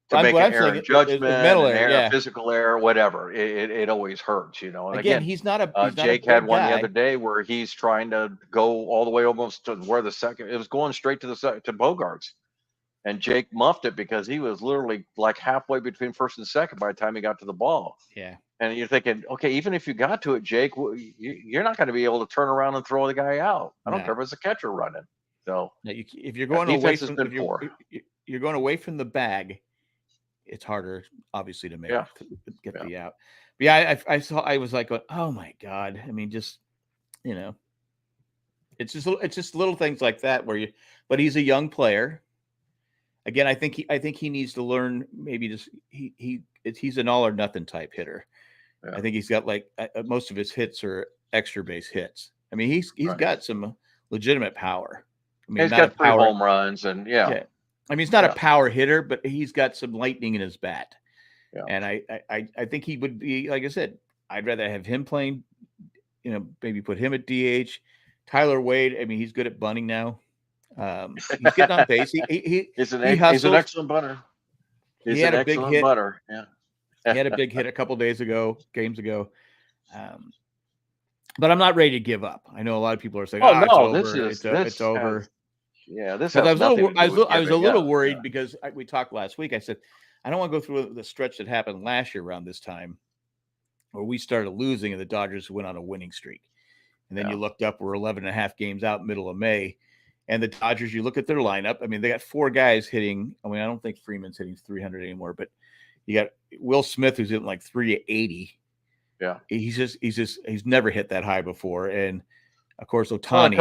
to make an error in judgment, mental error, physical error, whatever, it always hurts, And again, he's not a Jake had one the other day where he's trying to go all the way almost to where the second. It was going straight to Bogarts, and Jake muffed it because he was literally like halfway between first and second by the time he got to the ball. Yeah. And you're thinking, okay, even if you got to it, Jake, you're not going to be able to turn around and throw the guy out. I don't care if it's a catcher running. So if you're going away from you're going away from the bag, it's harder, obviously, to get the out. But yeah, I was like, oh my God. I mean, just it's just little things like that but he's a young player. Again, I think he needs to learn. Maybe just he's an all or nothing type hitter. Yeah. I think he's got most of his hits are extra base hits. I mean, he's got some legitimate power. I mean, he's got 3 home runs and yeah. I mean, he's not a power hitter, but he's got some lightning in his bat. Yeah. And I think he would be, like I said, I'd rather have him playing, maybe put him at DH. Tyler Wade, I mean, he's good at bunting now. He's getting on base. He's an excellent bunter. He had a big hit. Yeah. He had a big hit a couple games ago. But I'm not ready to give up. I know a lot of people are saying, it's over. Yeah, this has I was a little worried because we talked last week. I said, I don't want to go through the stretch that happened last year around this time where we started losing and the Dodgers went on a winning streak. And then you looked up, we're 11 and a half games out, middle of May. And the Dodgers, you look at their lineup. I mean, they got 4 guys hitting. I mean, I don't think Freeman's hitting 300 anymore, but you got Will Smith, who's hitting like 380. Yeah, he's never hit that high before. And of course, Ohtani.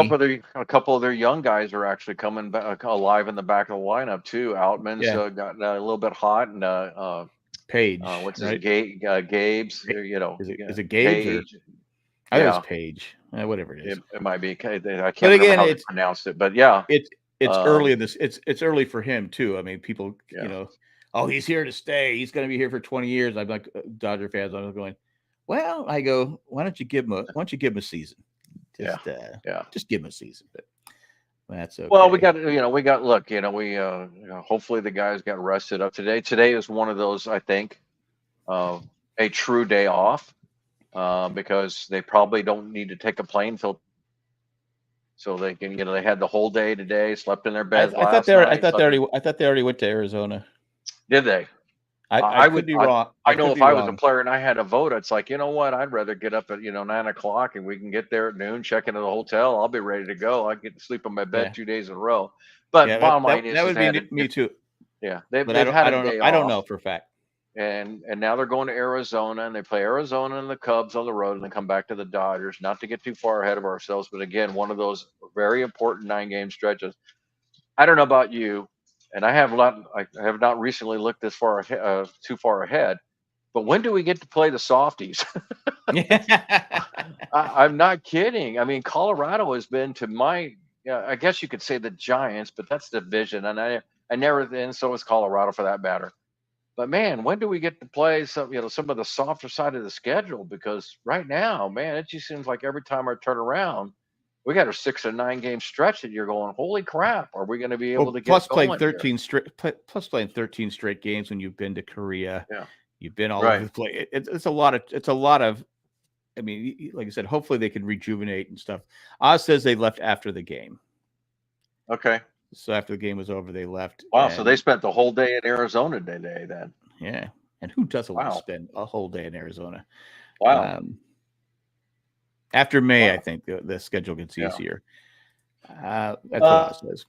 A couple of their young guys are actually coming back alive in the back of the lineup too. Outman's gotten a little bit hot, and Page. What's his Gabe's? Is it Gage? I think it's Page. Whatever it is. It might be. I can't remember how to pronounce it, but yeah. It's early in this. It's early for him too. I mean, people, oh, he's here to stay. He's going to be here for 20 years. I'm like Dodger fans. I'm going, well, I go, why don't you give him a season? Just give him a season. But that's okay. Well, we got look, hopefully the guys got rested up today. Today is one of those, I think, a true day off. Because they probably don't need to take a plane so they can, they had the whole day today, slept in their beds. I thought they already went to Arizona. Did they? I could be wrong. I I know could if be I was a wrong. player and I had a vote, it's like, you know what? I'd rather get up at 9 o'clock and we can get there at noon, check into the hotel. I'll be ready to go. I get to sleep on my bed Yeah. 2 days in a row. But Yeah. bottom line That is would they had be to me too. yeah, But they've had I a don't know. day I don't off, know for a fact. and now they're going to Arizona and they play Arizona and the Cubs on the road and then come back to the Dodgers. Not to get too far ahead of ourselves, but again, one of those very important 9 game stretches. I don't know about you, and I have not recently looked this far too far ahead. But when do we get to play the softies? I'm not kidding. I mean, Colorado has been to my, yeah, I guess you could say the Giants, but that's division, and I never, and so is Colorado for that matter. But man, when do we get to play some of the softer side of the schedule? Because right now, man, it just seems like every time I turn around, we got a 6 or 9 game stretch that you're going, holy crap, are we going to be able Well, to get plus playing going here? 13 straight, plus playing 13 straight games when you've been to Korea, Yeah, you've been all over right. the place. It's a lot of. It's a lot of. I mean, like I said, hopefully they can rejuvenate and stuff. Oz says they left after the game. Okay. So after the game was over, they left. Wow. So they And spent the whole day in Arizona today then. yeah, and who doesn't want to Wow. spend a whole day in Arizona? Wow. After May, I Wow. think the schedule gets Yeah. easier. That's what Uh, Oz says.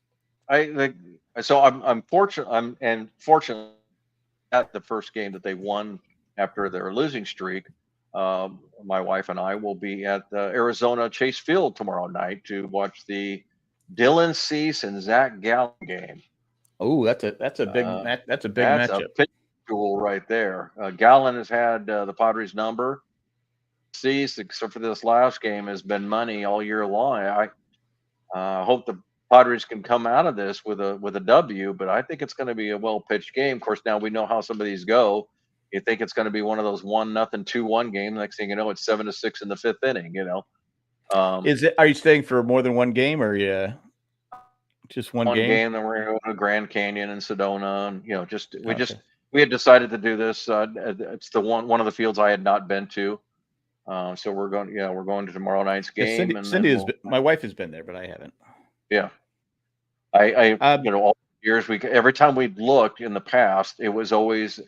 I think so. I'm fortunate. I'm fortunate at the first game that they won after their losing streak. My wife and I will be at Arizona Chase Field tomorrow night to watch the Dylan Cease and Zach Gallen game. Oh, that's a big Uh, that's a big that's a matchup. pitch duel right there. Gallen has had the Padres number. Cease, except for this last game, has been money all year long. I hope the Padres can come out of this with a W, but I think it's going to be a well pitched game. Of course, now we know how some of these go. You think it's going to be one of those 1-0, 2-1 games. Next thing you know, it's 7-6 in the fifth inning. Um, Is it? Are you staying for more than one game, or yeah, just one one game? game, then we're going to go to Grand Canyon and Sedona, and Okay. we had decided to do this. It's the one of the fields I had not been to. So we're going to tomorrow night's Yeah, game, and Cindy then has been, my wife has been there, but I haven't. yeah. I Um, all the years every time we'd looked in the past, it was always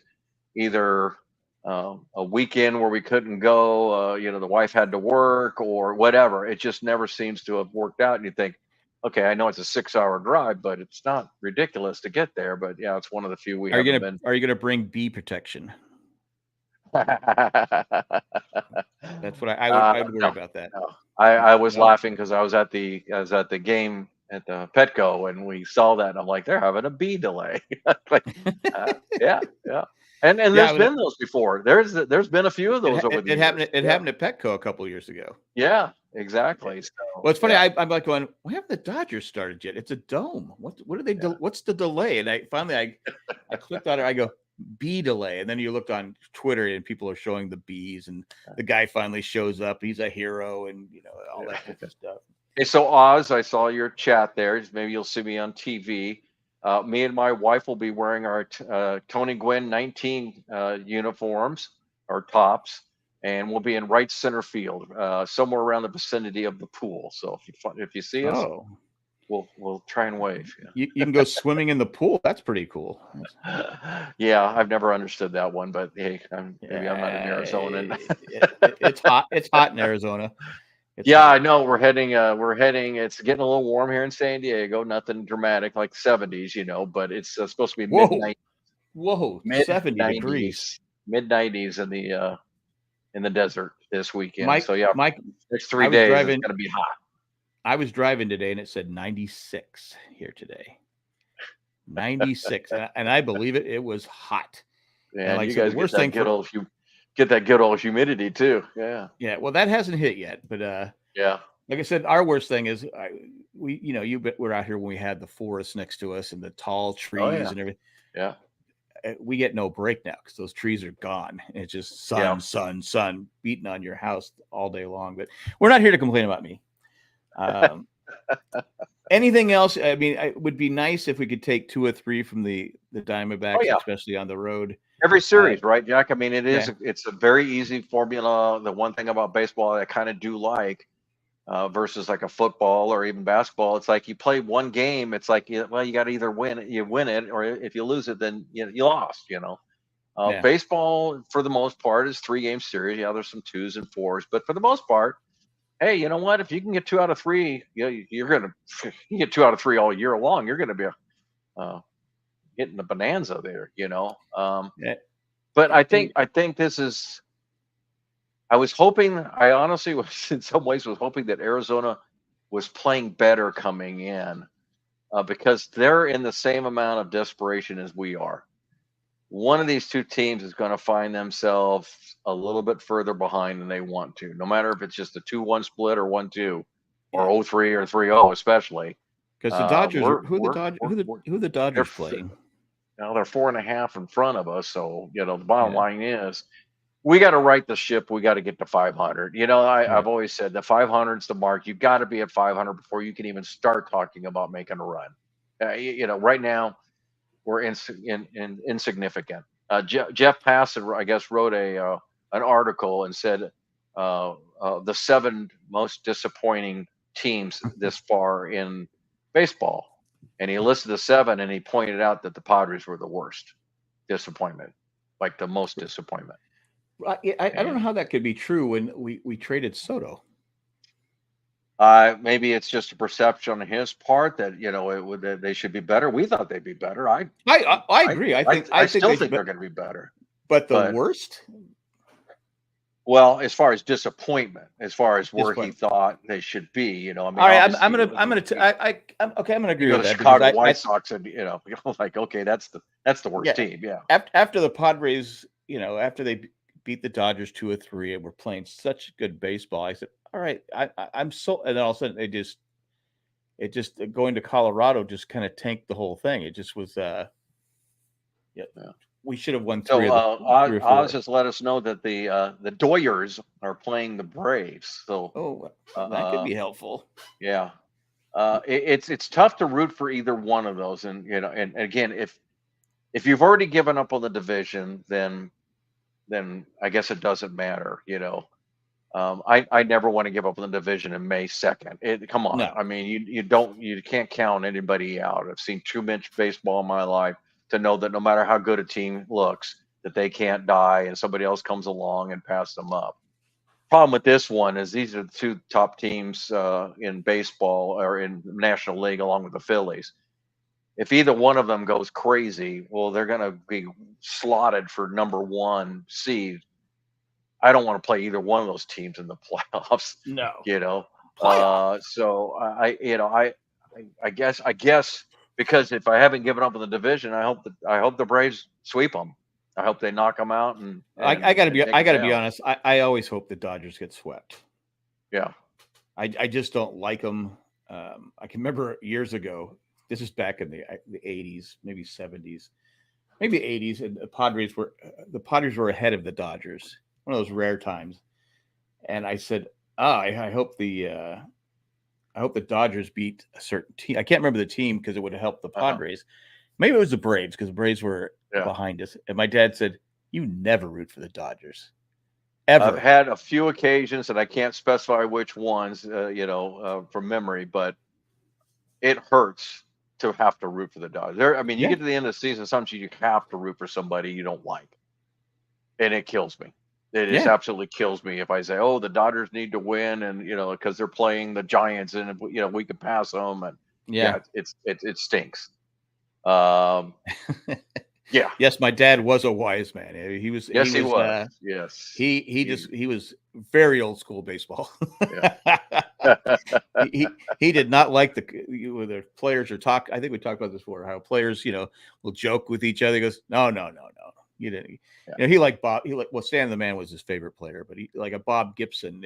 either a weekend where we couldn't go, the wife had to work or whatever. It just never seems to have worked out. And you think, okay, I know it's a 6 hour drive, but it's not ridiculous to get there. But yeah, it's one of the few we haven't been. are you gonna bring bee protection? uh, That's what I'd worry no, about that. no. I was No. laughing because I was at the game at the Petco and we saw that and I'm like, they're having a bee delay. Like, yeah, yeah. And Yeah, there's been those before. There's been a few of those over the it years. happened. It Yeah, happened at Petco a couple years ago. yeah, exactly. So Well, it's funny. yeah, I'm like going, we haven't the Dodgers started yet. It's a dome. What are they? yeah. What's the delay? And I clicked on it. I go bee delay, and then you look on Twitter and people are showing the bees, and the guy finally shows up. He's a hero, and all that different stuff. Hey, so Oz, I saw your chat there. Maybe you'll see me on TV. Me and my wife will be wearing our Tony Gwynn 19 uniforms, our tops, and we'll be in right center field, somewhere around the vicinity of the pool. So if you see us, Oh, we'll try and wave. you can go swimming in the pool. That's pretty cool. Yeah, yeah, I've never understood that one, but hey, maybe I'm not an Yeah, Arizonan. it's hot. It's hot in Arizona. It's Yeah, I hot. know we're heading. It's getting a little warm here in San Diego. Nothing dramatic like 70s, but it's supposed to be Whoa, whoa, mid 70 degrees. 90s, mid 90s in the desert this weekend. Mike, So yeah, Mike, next I three was days it's driving. gonna be hot. I was driving today, and it said 96 here today. 96, and I believe it. It was hot. And And like I you said, the guys get worst thing that good old humidity too. Yeah, yeah, well, that hasn't hit yet, but yeah, like I said, our worst thing is we're out here when we had the forest next to us and the tall oh trees yeah, and everything. yeah, We get no break now because those trees are gone. And it's just yeah. sun beating on your house all day long. But we're not here to complain about me. Anything else? I mean, it would be nice if we could take 2 or 3 from the Oh Diamondbacks, yeah. especially on the road. Every series, right, Jack? I mean, Yeah. it's a very easy formula. The one thing about baseball I kind of do like versus like a football or even basketball, it's like you play one game. It's like, well, you got to either you win it, or if you lose it, then you lost. Yeah. Baseball, for the most part, is 3-game series. Yeah, there's some 2s and 4s, but for the most part, hey, you know what? If you can get 2 out of 3, you're gonna you get 2 out of 3 all year long. You're gonna be uh, getting the bonanza there. Yeah. But I And think this is. I was hoping. I honestly was, in some ways, was hoping that Arizona was playing better coming in, because they're in the same amount of desperation as we are. One of these two teams is going to find themselves a little bit further behind than they want to, no matter if it's just a 2-1 split or 1-2 or 0-3 or 3-0, especially. because the Dodgers are who the They're Dodgers playing? they're 4.5 in front of us. So, the bottom Yeah. line is we got to right the ship. We got to get to 500. I've Right. always said that 500 is the mark. You've got to be at 500 before you can even start talking about making a run. Right now we're insignificant. Jeff Passan, I guess, wrote an article and said the 7 most disappointing teams this far in baseball, and he listed the 7, and he pointed out that the Padres were the worst disappointment, like the most disappointment. I don't know And how that could be true when we traded Soto. maybe it's just a perception on his part that that they should be better. We thought they'd be better. I agree. I I think still they should, think they're going to be better. but the But worst well, as far as disappointment, as far as where he disappointment. thought they should be, I mean, All right, I'm obviously, gonna I'm okay. I'm gonna you agree go with to that because Chicago I White Sox and like, okay, that's the worst yeah, team. Yeah, after the Padres, after they beat the Dodgers 2-3 and were playing such good baseball, I said, all right, I'm so, and then all of a sudden it just going to Colorado just kind of tanked the whole thing. It just was yeah, yeah. we should have won So 3 or Oz 4. has let us know that the Doyers are playing the Braves. So Oh, that could uh, be helpful. yeah, it's tough to root for either one of those. And and again, if you've already given up on the division, then I guess it doesn't matter. I never want to give up on the division in May 2nd. Come on, No. I mean, you can't count anybody out. I've seen too much baseball in my life to know that no matter how good a team looks, that they can't die and somebody else comes along and pass them up. Problem with this one is these are the 2 top teams in baseball or in the National League, along with the Phillies. If either one of them goes crazy, well, they're going to be slotted for number 1 seed. I don't want to play either one of those teams in the playoffs, No. you know. Playoff. So I guess because if I haven't given up on the division, I hope the Braves sweep them. I hope they knock them out and I gotta be take it down. honest. I always hope the Dodgers get swept. Yeah. I just don't like them. I can remember years ago. This is back in the 80s, maybe 70s, maybe 80s, and the Padres were ahead of the Dodgers. One of those rare times. And I said, I hope the Dodgers beat a certain team. I can't remember the team because it would have helped the Uh-huh. Padres. Maybe it was the Braves because the Braves were Yeah. behind us. And my dad said, "You never root for the Dodgers, I've ever." had a few occasions, and I can't specify which ones, from memory, but it hurts to have to root for the Dodgers. I mean, you Yeah, get to the end of the season, sometimes you have to root for somebody you don't like, and it kills me. It just yeah, absolutely kills me if I say, "Oh, the Dodgers need to win," and because they're playing the Giants, and we could pass them, and yeah. yeah, it stinks. Um, yeah, Yes, my dad was a wise man. He was yes, he was. Yes, he was very old school baseball. yeah, He did not like the players are talk. I think we talked about this before. How players will joke with each other. He goes, no. You didn't. yeah, He liked Bob. Stan the Man was his favorite player, but he like a Bob Gibson.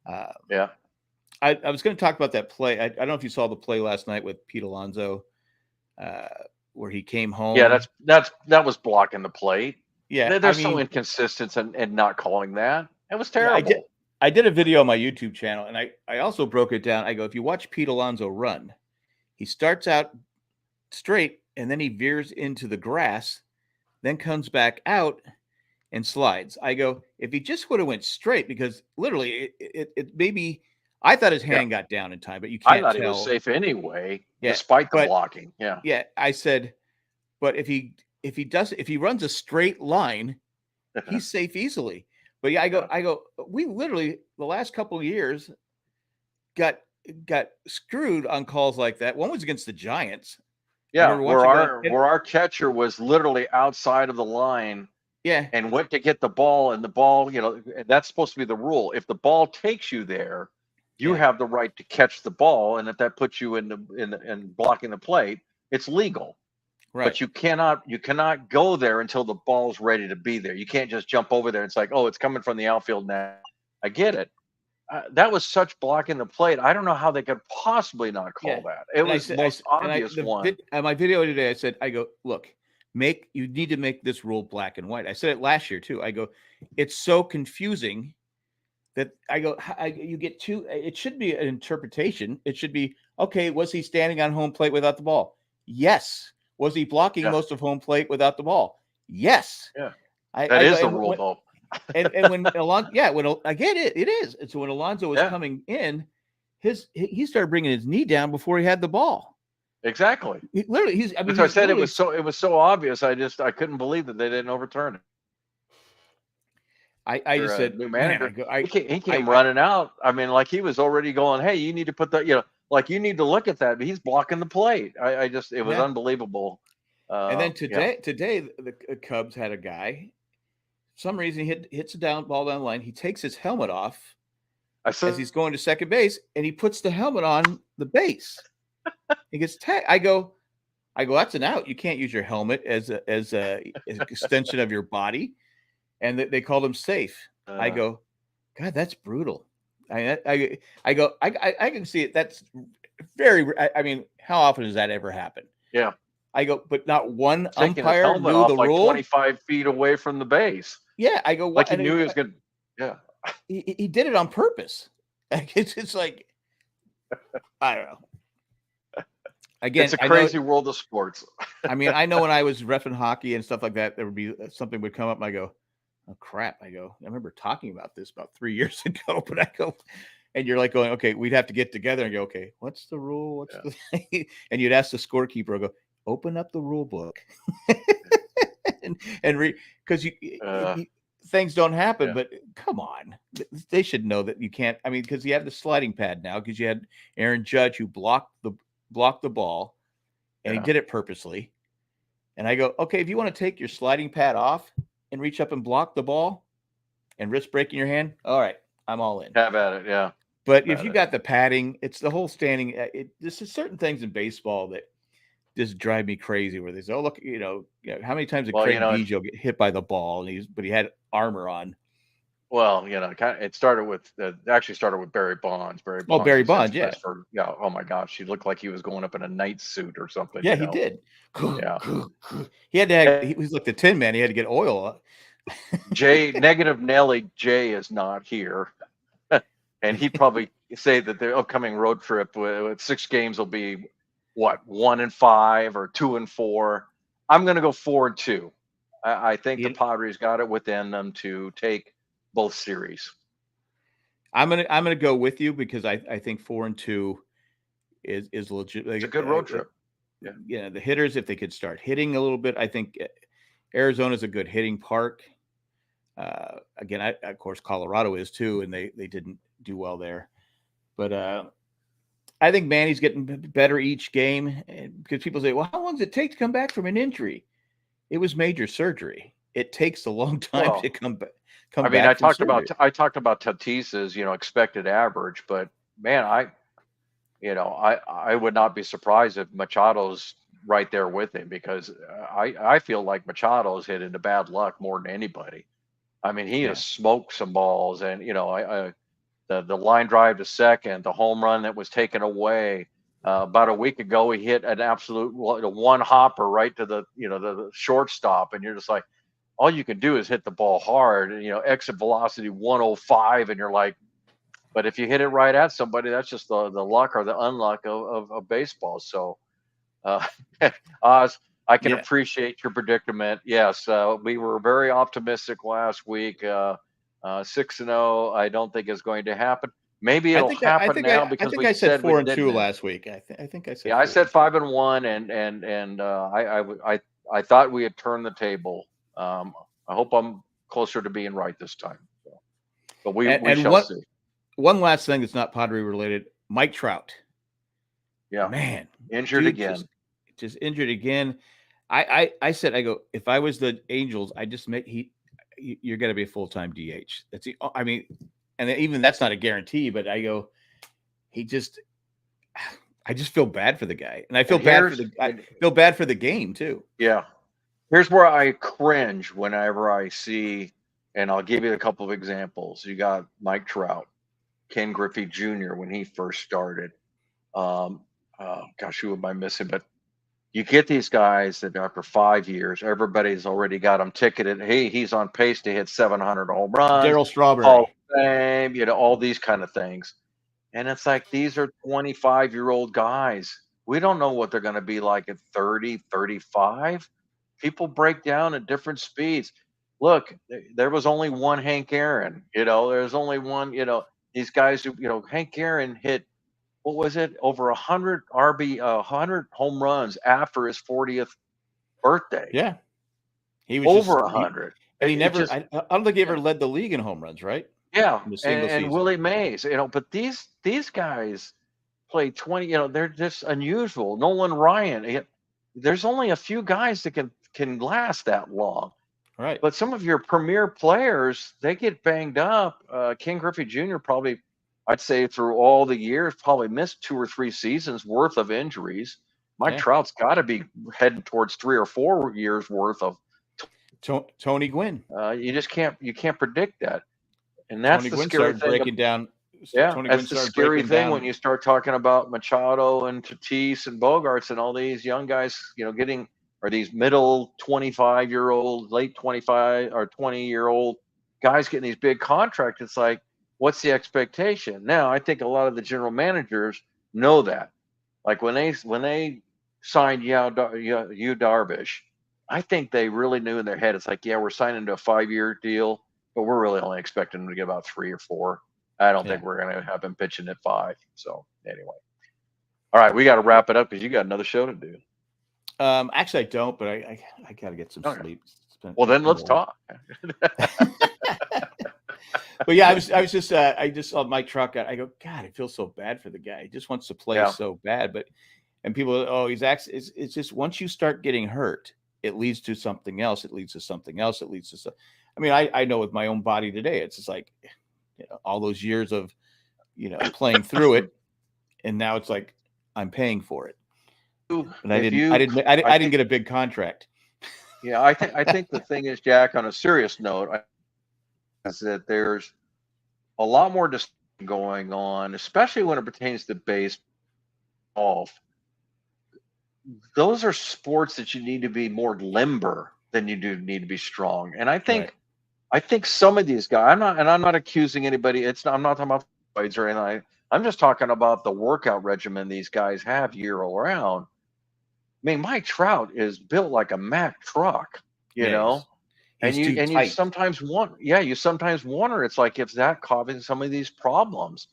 Uh, yeah. I was going to talk about that play. I don't know if you saw the play last night with Pete Alonso, uh, where he came Yeah, home. that was blocking the plate. Yeah, They're I so mean, inconsistent and not calling that. It was yeah, terrible. I did a video on my YouTube channel, and I also broke it down. I go, if you watch Pete Alonso run, he starts out straight, and then he veers into the grass, then comes back out and slides. I go, if he just would have went straight, because literally it maybe I thought his Yeah, hand got down in time, but you I can't thought he was tell. safe anyway, Yeah, despite the but blocking. Yeah, yeah, I said, but if he if he runs a straight line, he's safe easily. But yeah, I go. We literally the last couple of years got screwed on calls like that. One was against the Giants. I Yeah, remember watching that. where our catcher was literally outside of the line. Yeah. And went to get the ball, and the ball, that's supposed to be the rule. If the ball takes you there, you have the right to catch the ball, and if that puts you in blocking the plate, it's legal. Right. But you cannot go there until the ball's ready to be there. You can't just jump over there. It's like, oh, it's coming from the outfield now. I get it. That was such blocking the plate. I don't know how they could possibly not call that. It was the most obvious one. My video today, I said, look, you need to make this rule black and white. I said it last year too. I go, it's so confusing that you get it should be an interpretation. It should be, okay, was he standing on home plate without the ball? Yes. Was he blocking most of home plate without the ball? Yes. Yeah. That is the rule, though. and when Alonso, when I get it, it is. And so when Alonso was coming in, he started bringing his knee down before he had the ball. Exactly. Literally, I said it was so obvious. I couldn't believe that they didn't overturn it. I just said, new manager. He came running out. I mean, like he was already going, hey, you need to put that, like you need to look at that. But he's blocking the plate. It was unbelievable. And then today the Cubs had a guy. For some reason he hits a ball down the line. He takes his helmet off as he's going to second base, and he puts the helmet on the base. He gets tagged. I go, that's an out. You can't use your helmet as a extension of your body. And they called him safe. I go, God, that's brutal. I go, I can see it. That's very. I mean, how often does that ever happen? Yeah. I go, but not one taking umpire knew off the like rule. 25 feet away from the base. Yeah, I go, like he knew he was good. Yeah. He did it on purpose. It's like, I don't know. Again, it's a crazy world of sports. I mean, I know when I was reffing hockey and stuff like that, there would be something would come up, and I go, oh crap. I remember talking about this about 3 years ago, but and you're like going, okay, we'd have to get together and go, okay, what's the rule? What's the thing? And you'd ask the scorekeeper, go, open up the rule book and read, because things don't happen, but come on, they should know that you can't. I mean, because you have the sliding pad now, because you had Aaron Judge who blocked the ball, and he did it purposely. And I go, okay, if you want to take your sliding pad off and reach up and block the ball and risk breaking your hand, all right, I'm all in. Have at it, yeah. But if you got the padding, it's the whole standing. There's certain things in baseball that just drive me crazy. Where they say, "Oh, look, how many times did Craig Biggio get hit by the ball?" And he had armor on. Well, it started with actually started with Barry Bonds. Barry Bonds, yeah. Oh my gosh, he looked like he was going up in a night suit or something. Yeah, he did. Yeah, he had to. He was like the Tin Man. He had to get oil. Negative Nelly J is not here, and he'd probably say that the upcoming road trip with 6 games will be what, 1-5 or 2-4. I'm going to go 4-2. I think the Padres got it within them to take both series. I'm gonna go with you because I think 4-2 is legit. It's a good road trip. Yeah, the hitters, if they could start hitting a little bit, I think Arizona's a good hitting park. Again, of course, Colorado is too, and they didn't do well there. But I think Manny's getting better each game, because people say, "Well, how long does it take to come back from an injury?" It was major surgery. It takes a long time to come back. I mean, I talked about Tatis's, expected average, but man, I would not be surprised if Machado's right there with him, because I feel like Machado's hit into bad luck more than anybody. I mean, he has smoked some balls, and the line drive to second, the home run that was taken away. About a week ago, he hit an absolute one hopper right to the shortstop, and you're just like, all you can do is hit the ball hard, and exit velocity 105, and you're like, but if you hit it right at somebody, that's just the luck or the unluck of baseball. So, Oz, I can appreciate your predicament. Yes, we were very optimistic last week. 6-0, I don't think is going to happen. Maybe it'll happen now, because I said 4-2 last week. I think I said. Yeah, I said 5-1, and I thought we had turned the table. I hope I'm closer to being right this time. So, but we And shall see. one last thing that's not Padre related, Mike Trout. Yeah, Man, injured dude, again. just injured again. I said, I go, if I was the Angels, I just make you're going to be a full-time DH. That's the, I mean, and even that's not a guarantee, but I go, I just feel bad for the guy, and I feel bad for the game too. Yeah, here's where I cringe whenever I see, and I'll give you a couple of examples. You got Mike Trout, Ken Griffey Jr. when he first started. Oh gosh, who am I missing? But you get these guys that after 5 years, everybody's already got them ticketed. Hey, he's on pace to hit 700 home runs, Darryl Strawberry, Hall of Fame, all these kind of things. And it's like, these are 25-year-old guys. We don't know what they're going to be like at 30, 35. People break down at different speeds. Look, there was only one Hank Aaron. There's only one. These guys who, Hank Aaron hit, what was it, over 100 100 home runs after his 40th birthday. Yeah, he was over 100, and he never. I don't think he ever led the league in home runs, right? Yeah, and Willie Mays, but these guys play 20. They're just unusual. Nolan Ryan. There's only a few guys that can last that long. Right. But some of your premier players, they get banged up. Ken Griffey Jr. probably, I'd say through all the years, probably missed 2 or 3 seasons worth of injuries. Mike Trout's got to be heading towards 3 or 4 years worth of. Tony Gwynn. You can't predict that, and that's Tony the Gwynn scary thing. Breaking down. Yeah, that's the scary thing when you start talking about Machado and Tatis and Bogarts and all these young guys, getting, or these middle 25-year-old, late 25 or 20-year-old guys getting these big contracts. It's like, what's the expectation? Now, I think a lot of the general managers know that. Like when they signed Yu Darvish, I think they really knew in their head, it's like, yeah, we're signing to a 5-year deal, but we're really only expecting them to get about 3 or 4. I don't think we're going to have him pitching at 5. So anyway, all right, we got to wrap it up because you got another show to do. Actually, I don't, but I got to get some sleep. Well, then let's talk. But yeah, I just saw Mike Trout. I go, God, I feel so bad for the guy. He just wants to play so bad, and people, it's just once you start getting hurt, it leads to something else. It leads to something else. It leads to I mean, I know with my own body today, it's just like, all those years of, playing through it, and now it's like I'm paying for it. And I didn't get a big contract. Yeah, I think the thing is, Jack, on a serious note, is that there's a lot more discussion going on, especially when it pertains to baseball. Those are sports that you need to be more limber than you do need to be strong. And I think some of these guys, I'm not accusing anybody. I'm not talking about fights or anything. I'm just talking about the workout regimen these guys have year round. I mean, Mike Trout is built like a Mack truck, and you sometimes wonder, it's like, if that causing some of these problems.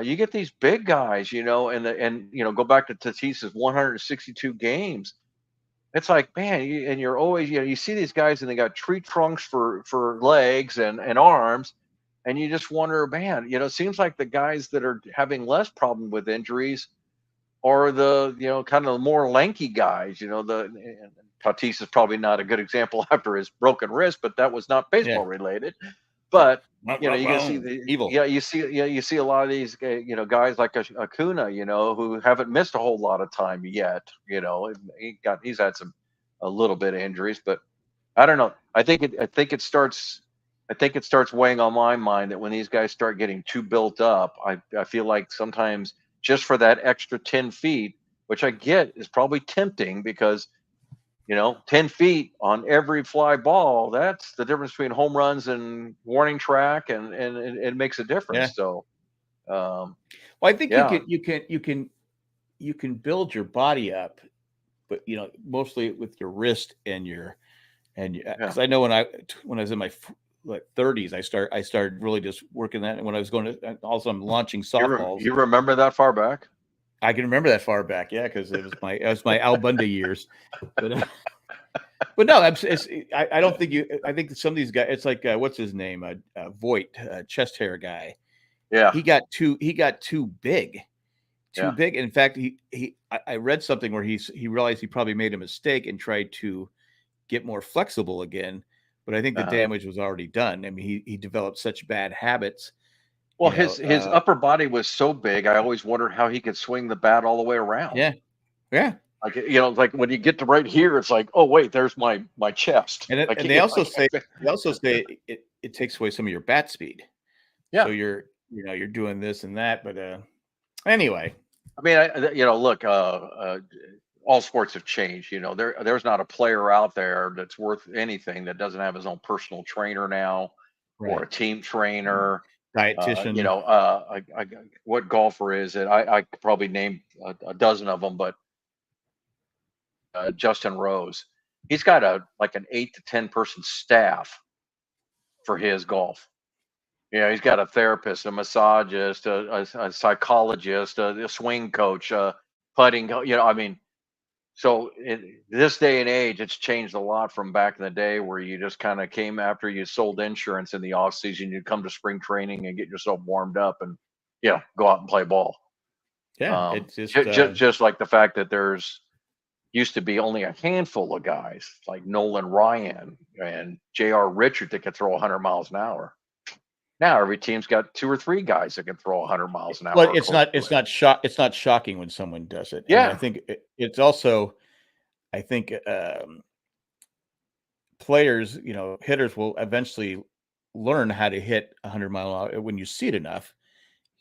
You get these big guys, and go back to Tatis's 162 games. It's like, man, and you're always, you see these guys and they got tree trunks for legs and arms, and you just wonder, man, it seems like the guys that are having less problem with injuries are the, kind of more lanky guys. Tatis is probably not a good example after his broken wrist, but that was not baseball related. But you can see the evil. Yeah, you see a lot of these guys like Acuna, who haven't missed a whole lot of time yet. He's had a little bit of injuries, but I don't know. I think it starts weighing on my mind that when these guys start getting too built up, I feel like sometimes just for that extra 10 feet, which I get is probably tempting because 10 feet on every fly ball, that's the difference between home runs and warning track, and it makes a difference. Yeah. So, I think you can build your body up, but mostly with your wrist and because I know when I was in my 30s, I started really just working that, and when I was going to also I'm launching softballs. You remember that far back? I can remember that far back, yeah, because it was my Al Bundy years. But But no, I don't think you. I think some of these guys. It's like what's his name? Voight, chest hair guy. Yeah, He got too big, too yeah, big. In fact, I read something where he realized he probably made a mistake and tried to get more flexible again. But I think the uh-huh. damage was already done. I mean, he developed such bad habits. Well, his upper body was so big. I always wondered how he could swing the bat all the way around. Yeah, yeah. Like, like when you get to right here, it's like, oh wait, there's my chest. I And can't, I can't. they also say it takes away some of your bat speed. So Yeah, you're doing this and that. But anyway, I mean, look, all sports have changed. There's not a player out there that's worth anything that doesn't have his own personal trainer now, or right. a team trainer. Dietitian. What golfer is it? I could probably name a dozen of them, but Justin Rose, he's got like an 8 to 10 person staff for his golf. He's got a therapist, a massagist, a psychologist, a swing coach, putting. I mean, so in this day and age, it's changed a lot from back in the day where you just kind of came after you sold insurance in the off season. You'd come to spring training and get yourself warmed up and, go out and play ball. Yeah, it's just Just like the fact that there's used to be only a handful of guys like Nolan Ryan and J.R. Richard that could throw 100 miles an hour. Now every team's got 2 or 3 guys that can throw 100 miles an hour well, or close to it. it's not shocking when someone does it. And I Yeah, think it's also I think players, hitters will eventually learn how to hit 100-mile an hour when you see it enough.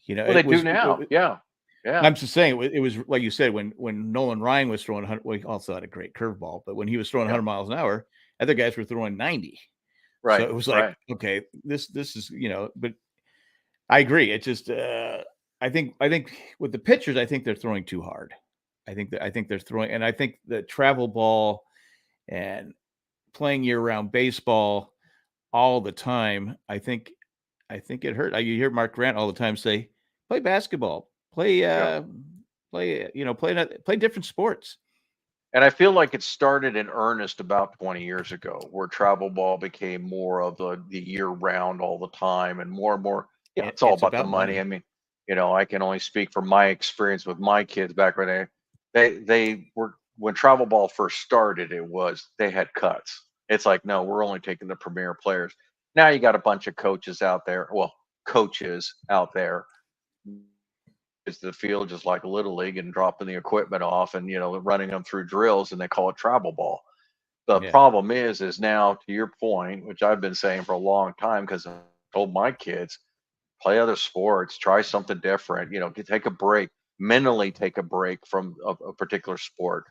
well, they do now. Yeah, yeah, I'm just saying it was like you said when Nolan Ryan was throwing 100. Well, he also had a great curveball, but when he was throwing yeah. 100 miles an hour, other guys were throwing 90. So Right, it was like, right. okay, this is but I agree. It's just I think with the pitchers, I think they're throwing too hard. I think they're throwing, and I think the travel ball and playing year-round baseball all the time. I think it hurt. You hear Mark Grant all the time say, "Play basketball, Yeah. play different sports." And I feel like it started in earnest about 20 years ago, where travel ball became more of the year round all the time and more and more. Yeah, it's all It's about the about money. I money. mean, I can only speak from my experience with my kids back when they were when travel ball first started, they had cuts. It's like, no, we're only taking the premier players. Now you got a bunch of coaches out there. Well, coaches out there is the field just like a little league and dropping the equipment off and running them through drills and they call it travel ball. The Yeah, problem is now to your point, which I've been saying for a long time because I told my kids play other sports, try something different, take a break, mentally take a break from a particular sport.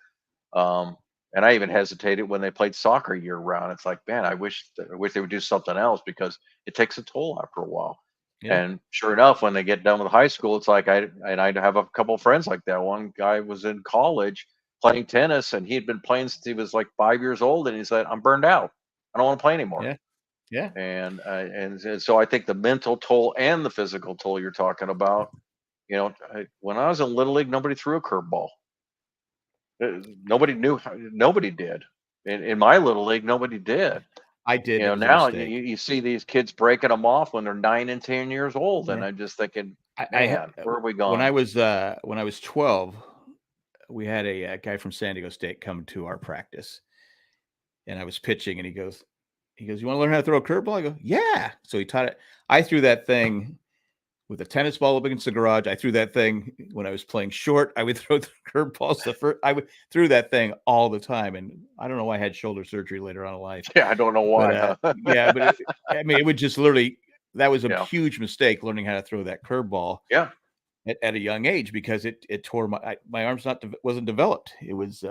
um, and I even hesitated when they played soccer year round. It's like, man, I wish they would do something else because it takes a toll after a while. yeah, And sure enough, when they get done with high school, it's like I have a couple of friends like that. One guy was in college playing tennis, and he had been playing since he was like 5 years old, and he said, "I'm burned out. I don't want to play anymore." yeah, yeah, And so I think the mental toll and the physical toll you're talking about. When I was in little league, nobody threw a curveball. Nobody knew how, nobody did. In my little league, nobody did. I did, and it was a Now you, mistake. you see these kids breaking them off when they're 9 and 10 years old, and Yeah, I'm just thinking, I man, where have we when gone? I was 12, we had a guy from San Diego State come to our practice, and I was pitching, and he goes, "You want to learn how to throw a curveball?" I go, "Yeah." So he taught it. I threw that thing with a tennis ball up against the garage. I threw that thing when I was playing short. I would throw the curveballs. I would threw that thing all the time, and I don't know why I had shoulder surgery later on in life. Yeah, I don't know But why, huh? yeah, but I mean, it would just literally that was a Yeah, huge mistake learning how to throw that curveball yeah, at a young age because it tore my arms wasn't developed. yeah. It was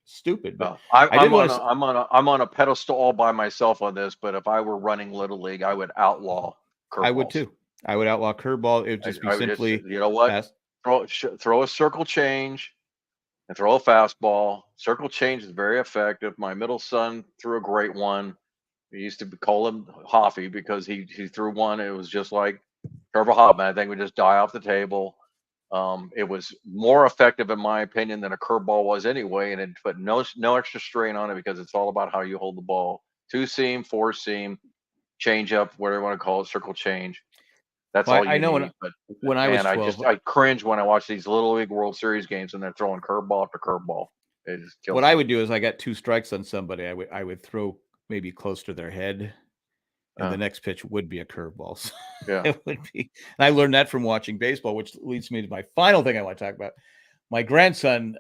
stupid, but No, I, I did I'm on want a to. I'm on a pedestal all by myself on this. But if I were running little league, I would outlaw I would curveballs. too. I would outlaw curveball. It would I, just be I would just, simply you know what, fast. throw a circle change and throw a fastball. Circle change is very effective. My middle son threw a great one. We used to call him Hoffy because he threw one. It was just like Trevor Hoffman. I think we just die off the table. It was more effective, in my opinion, than a curveball was anyway, and it put no extra strain on it because it's all about how you hold the ball. Two seam, four seam, change up, whatever you want to call it, circle change. That's Well, all I you know need. But when I was man, 12, I cringe when I watch these Little League World Series games and they're throwing curveball after curveball. It just what kills I me. would do is I got 2 strikes on somebody, I would throw maybe close to their head, and the Uh, next pitch would be a curveball. So yeah, it would be, and I learned that from watching baseball, which leads me to my final thing I want to talk about. My grandson,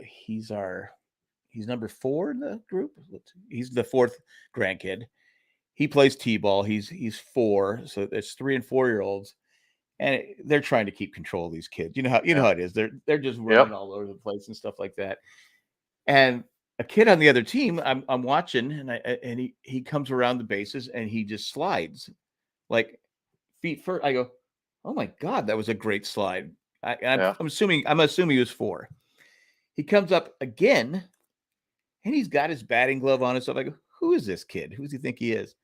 he's number 4 in the group. He's the 4th grandkid. He plays t-ball. He's 4, so it's 3 and 4-year-olds, and they're trying to keep control of these kids. You know yeah, how it is. They're just yep, running all over the place and stuff like that. And a kid on the other team, I'm watching, and he comes around the bases and he just slides like feet first. I go, oh my god, that was a great slide. yeah, I'm assuming he was 4. He comes up again, and he's got his batting glove on and stuff. I go, who is this kid? Who does he think he is?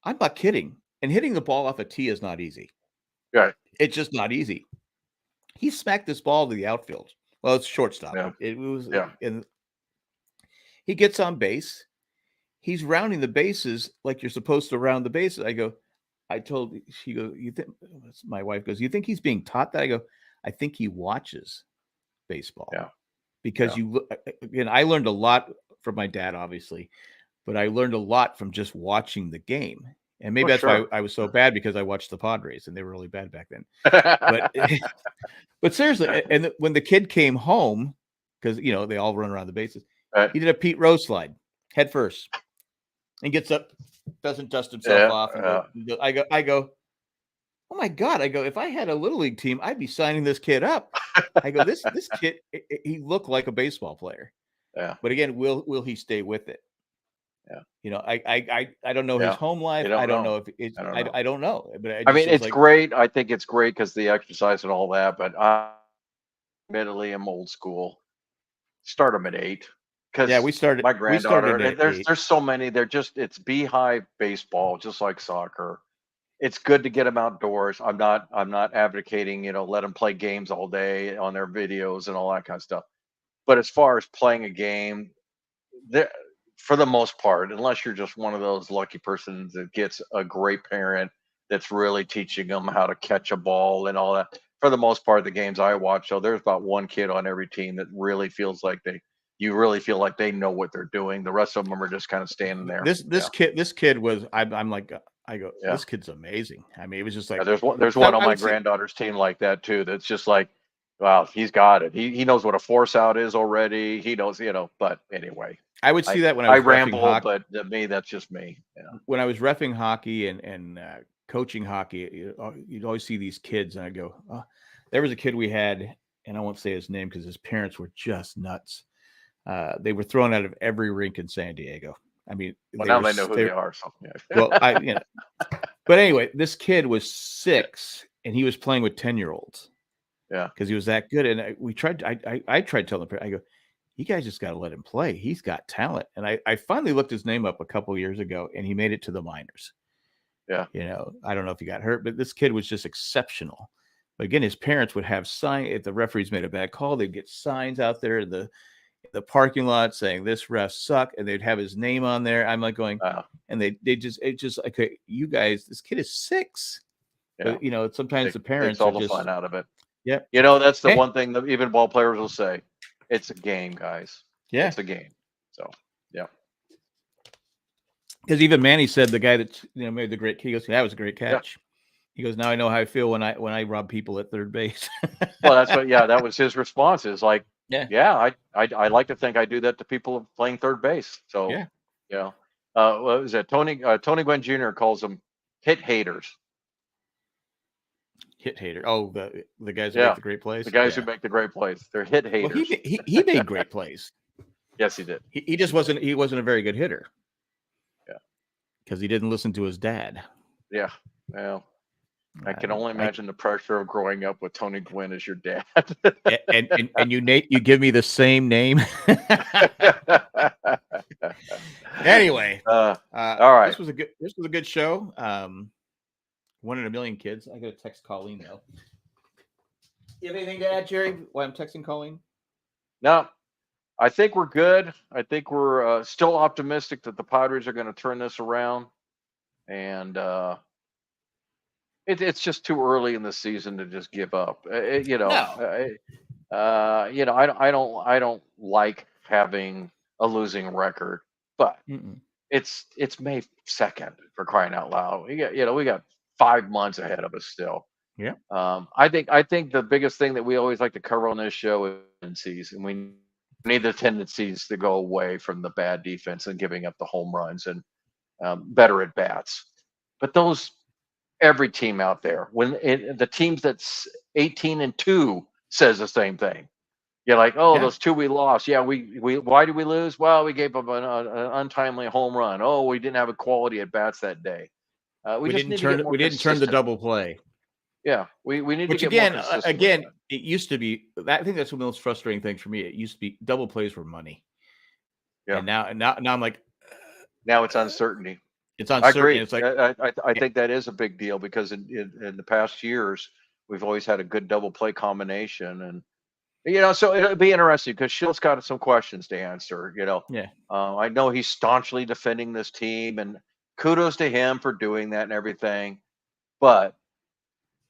I'm not kidding. And hitting the ball off a tee is not easy. right, It's just not easy. He smacked this ball to the outfield. Well, it's shortstop, yeah, but it was, yeah. and he gets on base. He's rounding the bases like you're supposed to round the bases. She goes, you think, my wife goes, you think he's being taught that? I go, I think he watches baseball Yeah, because yeah. you look, again, I learned a lot from my dad, obviously, but I learned a lot from just watching the game. And maybe Well, that's why sure. I was so bad, because I watched the Padres and they were really bad back then. But but seriously, and when the kid came home, because they all run around the bases, Right. he did a Pete Rose slide head first and gets up, doesn't dust himself Yeah, off, and goes. I go, oh my god! I go, if I had a little league team, I'd be signing this kid up. I go, this kid, he looked like a baseball player, yeah, but again, will he stay with it? yeah, I don't know his yeah. home life. You I don't don't know. know if it's I don't know. I don't know, but I I just mean, was it's like, great. I think it's great because the exercise and all that. But I admittedly am old school. Start them at 8 yeah, because my we granddaughter. started And at there's 8. there's so many. They're just it's beehive baseball, just like soccer. It's good to get them outdoors. I'm not advocating let them play games all day on their videos and all that kind of stuff. But as far as playing a game, there for the most part, unless you're just one of those lucky persons that gets a great parent that's really teaching them how to catch a ball and all that. For the most part, the games I watch, so there's about one kid on every team that really feels like you really feel like they know what they're doing. The rest of them are just kind of standing there. Yeah, This kid was, I'm like, I go, yeah. this kid's amazing. I mean, it was just Yeah, like, there's 'cause one on I my would see, granddaughter's team like that too. That's just like, wow, he's got it. He knows what a force out is already. He knows. But anyway, I that when I I was refing ramble, hockey. but to me, that's just me. Yeah. When I was refing hockey and coaching hockey, you'd always see these kids, and I go, oh. There was a kid we had, and I won't say his name because his parents were just nuts. They were thrown out of every rink in San Diego. I mean, Well, now they know who they are. So well, yeah. but anyway, this kid was 6 and he was playing with 10-year-olds Yeah. because he was that good. And we tried, I tried telling him, I go, you guys just got to let him play. He's got talent. And I finally looked his name up a couple of years ago, and he made it to the minors. Yeah. I don't know if he got hurt, but this kid was just exceptional. But again, his parents would have signs. If the referees made a bad call, they'd get signs out there in the parking lot saying this ref suck, and they'd have his name on there. I'm like going, Wow. and it just okay, you guys, this kid is 6. Yeah. But sometimes the Takes parents are all the just, fun out of it. yeah, That's the hey, one thing that even ball players will say. It's a game, guys. yeah. It's a game. So yeah. Because even Manny said, the guy that made the great, he goes, that was a great Yeah. catch. He goes, now I know how I feel when I rob people at third base. Well, that's what. Yeah, that was his response. Is like, Yeah, yeah, I like to think I do that to people playing third base. So, yeah. yeah. What was it? Tony Gwynn Jr. calls them hit haters. Hit hater. Oh, the guys who make Yeah, the great the plays. guys who Yeah. make the great plays. They're hit Well, haters. he made great plays. Yes, he did. He just wasn't a very good hitter Yeah. because he didn't listen to his dad. Yeah. Well, I can only I imagine the pressure of growing up with Tony Gwynn as your dad. and you, Nate, you give me the same name. Anyway, All right. this was a good show. 1 in a million kids. I got to text Colleen though. You have anything to add, Jerry? While I'm texting Colleen? No, I think we're good. I think we're still optimistic that the Padres are going to turn this around, and it's just too early in the season to just give up. No. I don't like having a losing record, but Mm-mm. it's May 2nd, for crying out loud. We got 5 months ahead of us still. Yeah. I think the biggest thing that we always like to cover on this show is tendencies, and we need the tendencies to go away from the bad defense and giving up the home runs and better at bats. But those every team out there, the teams that's 18-2 says the same thing. You're like, oh, Yeah. those two we lost. Yeah, we why did we lose? Well, we gave up an untimely home run. Oh, we didn't have a quality at bats that day. We just need to get more We didn't turn the consistent. double play. Yeah, we need Which to get more again, consistent. With that. it used to be. I think that's the most frustrating thing for me. It used to be double plays were money. Yeah. And now I'm like, Now it's uncertainty. it's I uncertain. agree. It's like, I think that is a big deal because in the past years we've always had a good double play combination, and so it'll be interesting because Shilt's got some questions to answer. yeah, I know he's staunchly defending this team, and kudos to him for doing that and everything. But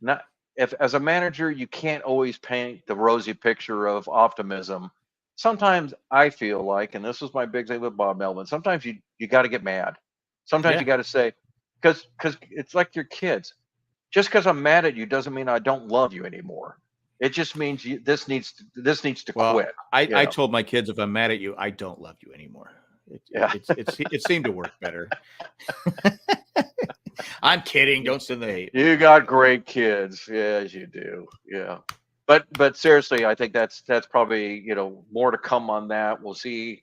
not if as a manager you can't always paint the rosy picture of optimism. Sometimes I feel like, and this was my big thing with Bob Melvin, sometimes you got to get mad. Sometimes yeah. you got to say, because it's like your kids. Just because I'm mad at you doesn't mean I don't love you anymore. It just means this needs to Well, quit. I told my kids, if I'm mad at you, I don't love you anymore. It seemed to work better. I'm kidding. Don't send the hate. You got great kids, yes, you do. Yeah, but seriously, I think that's probably more to come on that. We'll see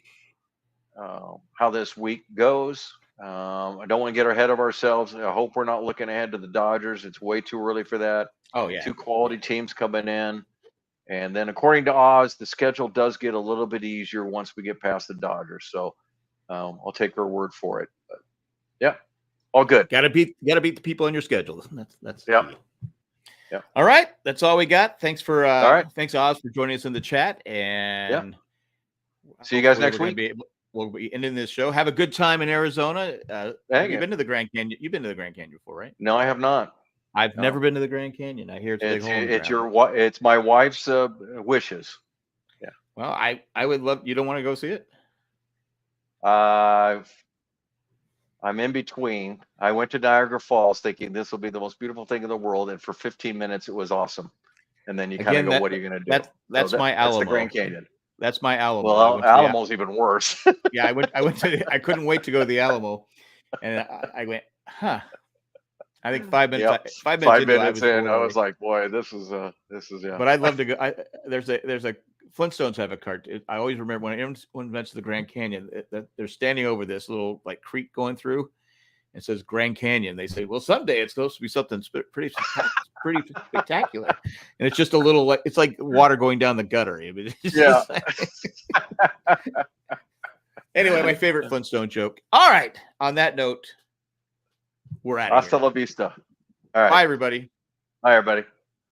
how this week goes. I don't want to get ahead of ourselves. I hope we're not looking ahead to the Dodgers. It's way too early for that. Oh yeah, Two quality teams coming in, and then according to Oz, the schedule does get a little bit easier once we get past the Dodgers. So I'll take her word for it. But yeah. All good. Got to beat the people on your schedule. That's yeah. key. Yeah. All right, that's all we got. Thanks for all right. Thanks Oz for joining us in the chat, and see you guys next week. We'll be ending this show. Have a good time in Arizona. You've been to the Grand Canyon. You've been to the Grand Canyon before, right? No, I have not. I've never been to the Grand Canyon. I hear it's my wife's wishes. Yeah. Well, I would love. You don't want to go see it? I'm in between. I went to Niagara Falls thinking this will be the most beautiful thing in the world, and for 15 minutes it was awesome. And then you kind of go, "What are you going to do?" That's my Alamo. That's the Grand Canyon. That's my Alamo. Well, Alamo's even worse. Yeah, I went to. I couldn't wait to go to the Alamo, and I went, huh. I think 5 minutes. Yep. 5 minutes in, I was like, "Boy, this is yeah." But I'd love to go. There's a Flintstones have a cart. I always remember when everyone went to the Grand Canyon, that they're standing over this little like creek going through. It says Grand Canyon. They say, well, someday it's supposed to be something pretty spectacular. And it's just a little like it's like water going down the gutter. Yeah. Anyway, my favorite Flintstone joke. All right. On that note, we're out of here. Hasta la vista. All right. Bye, everybody. Bye, everybody.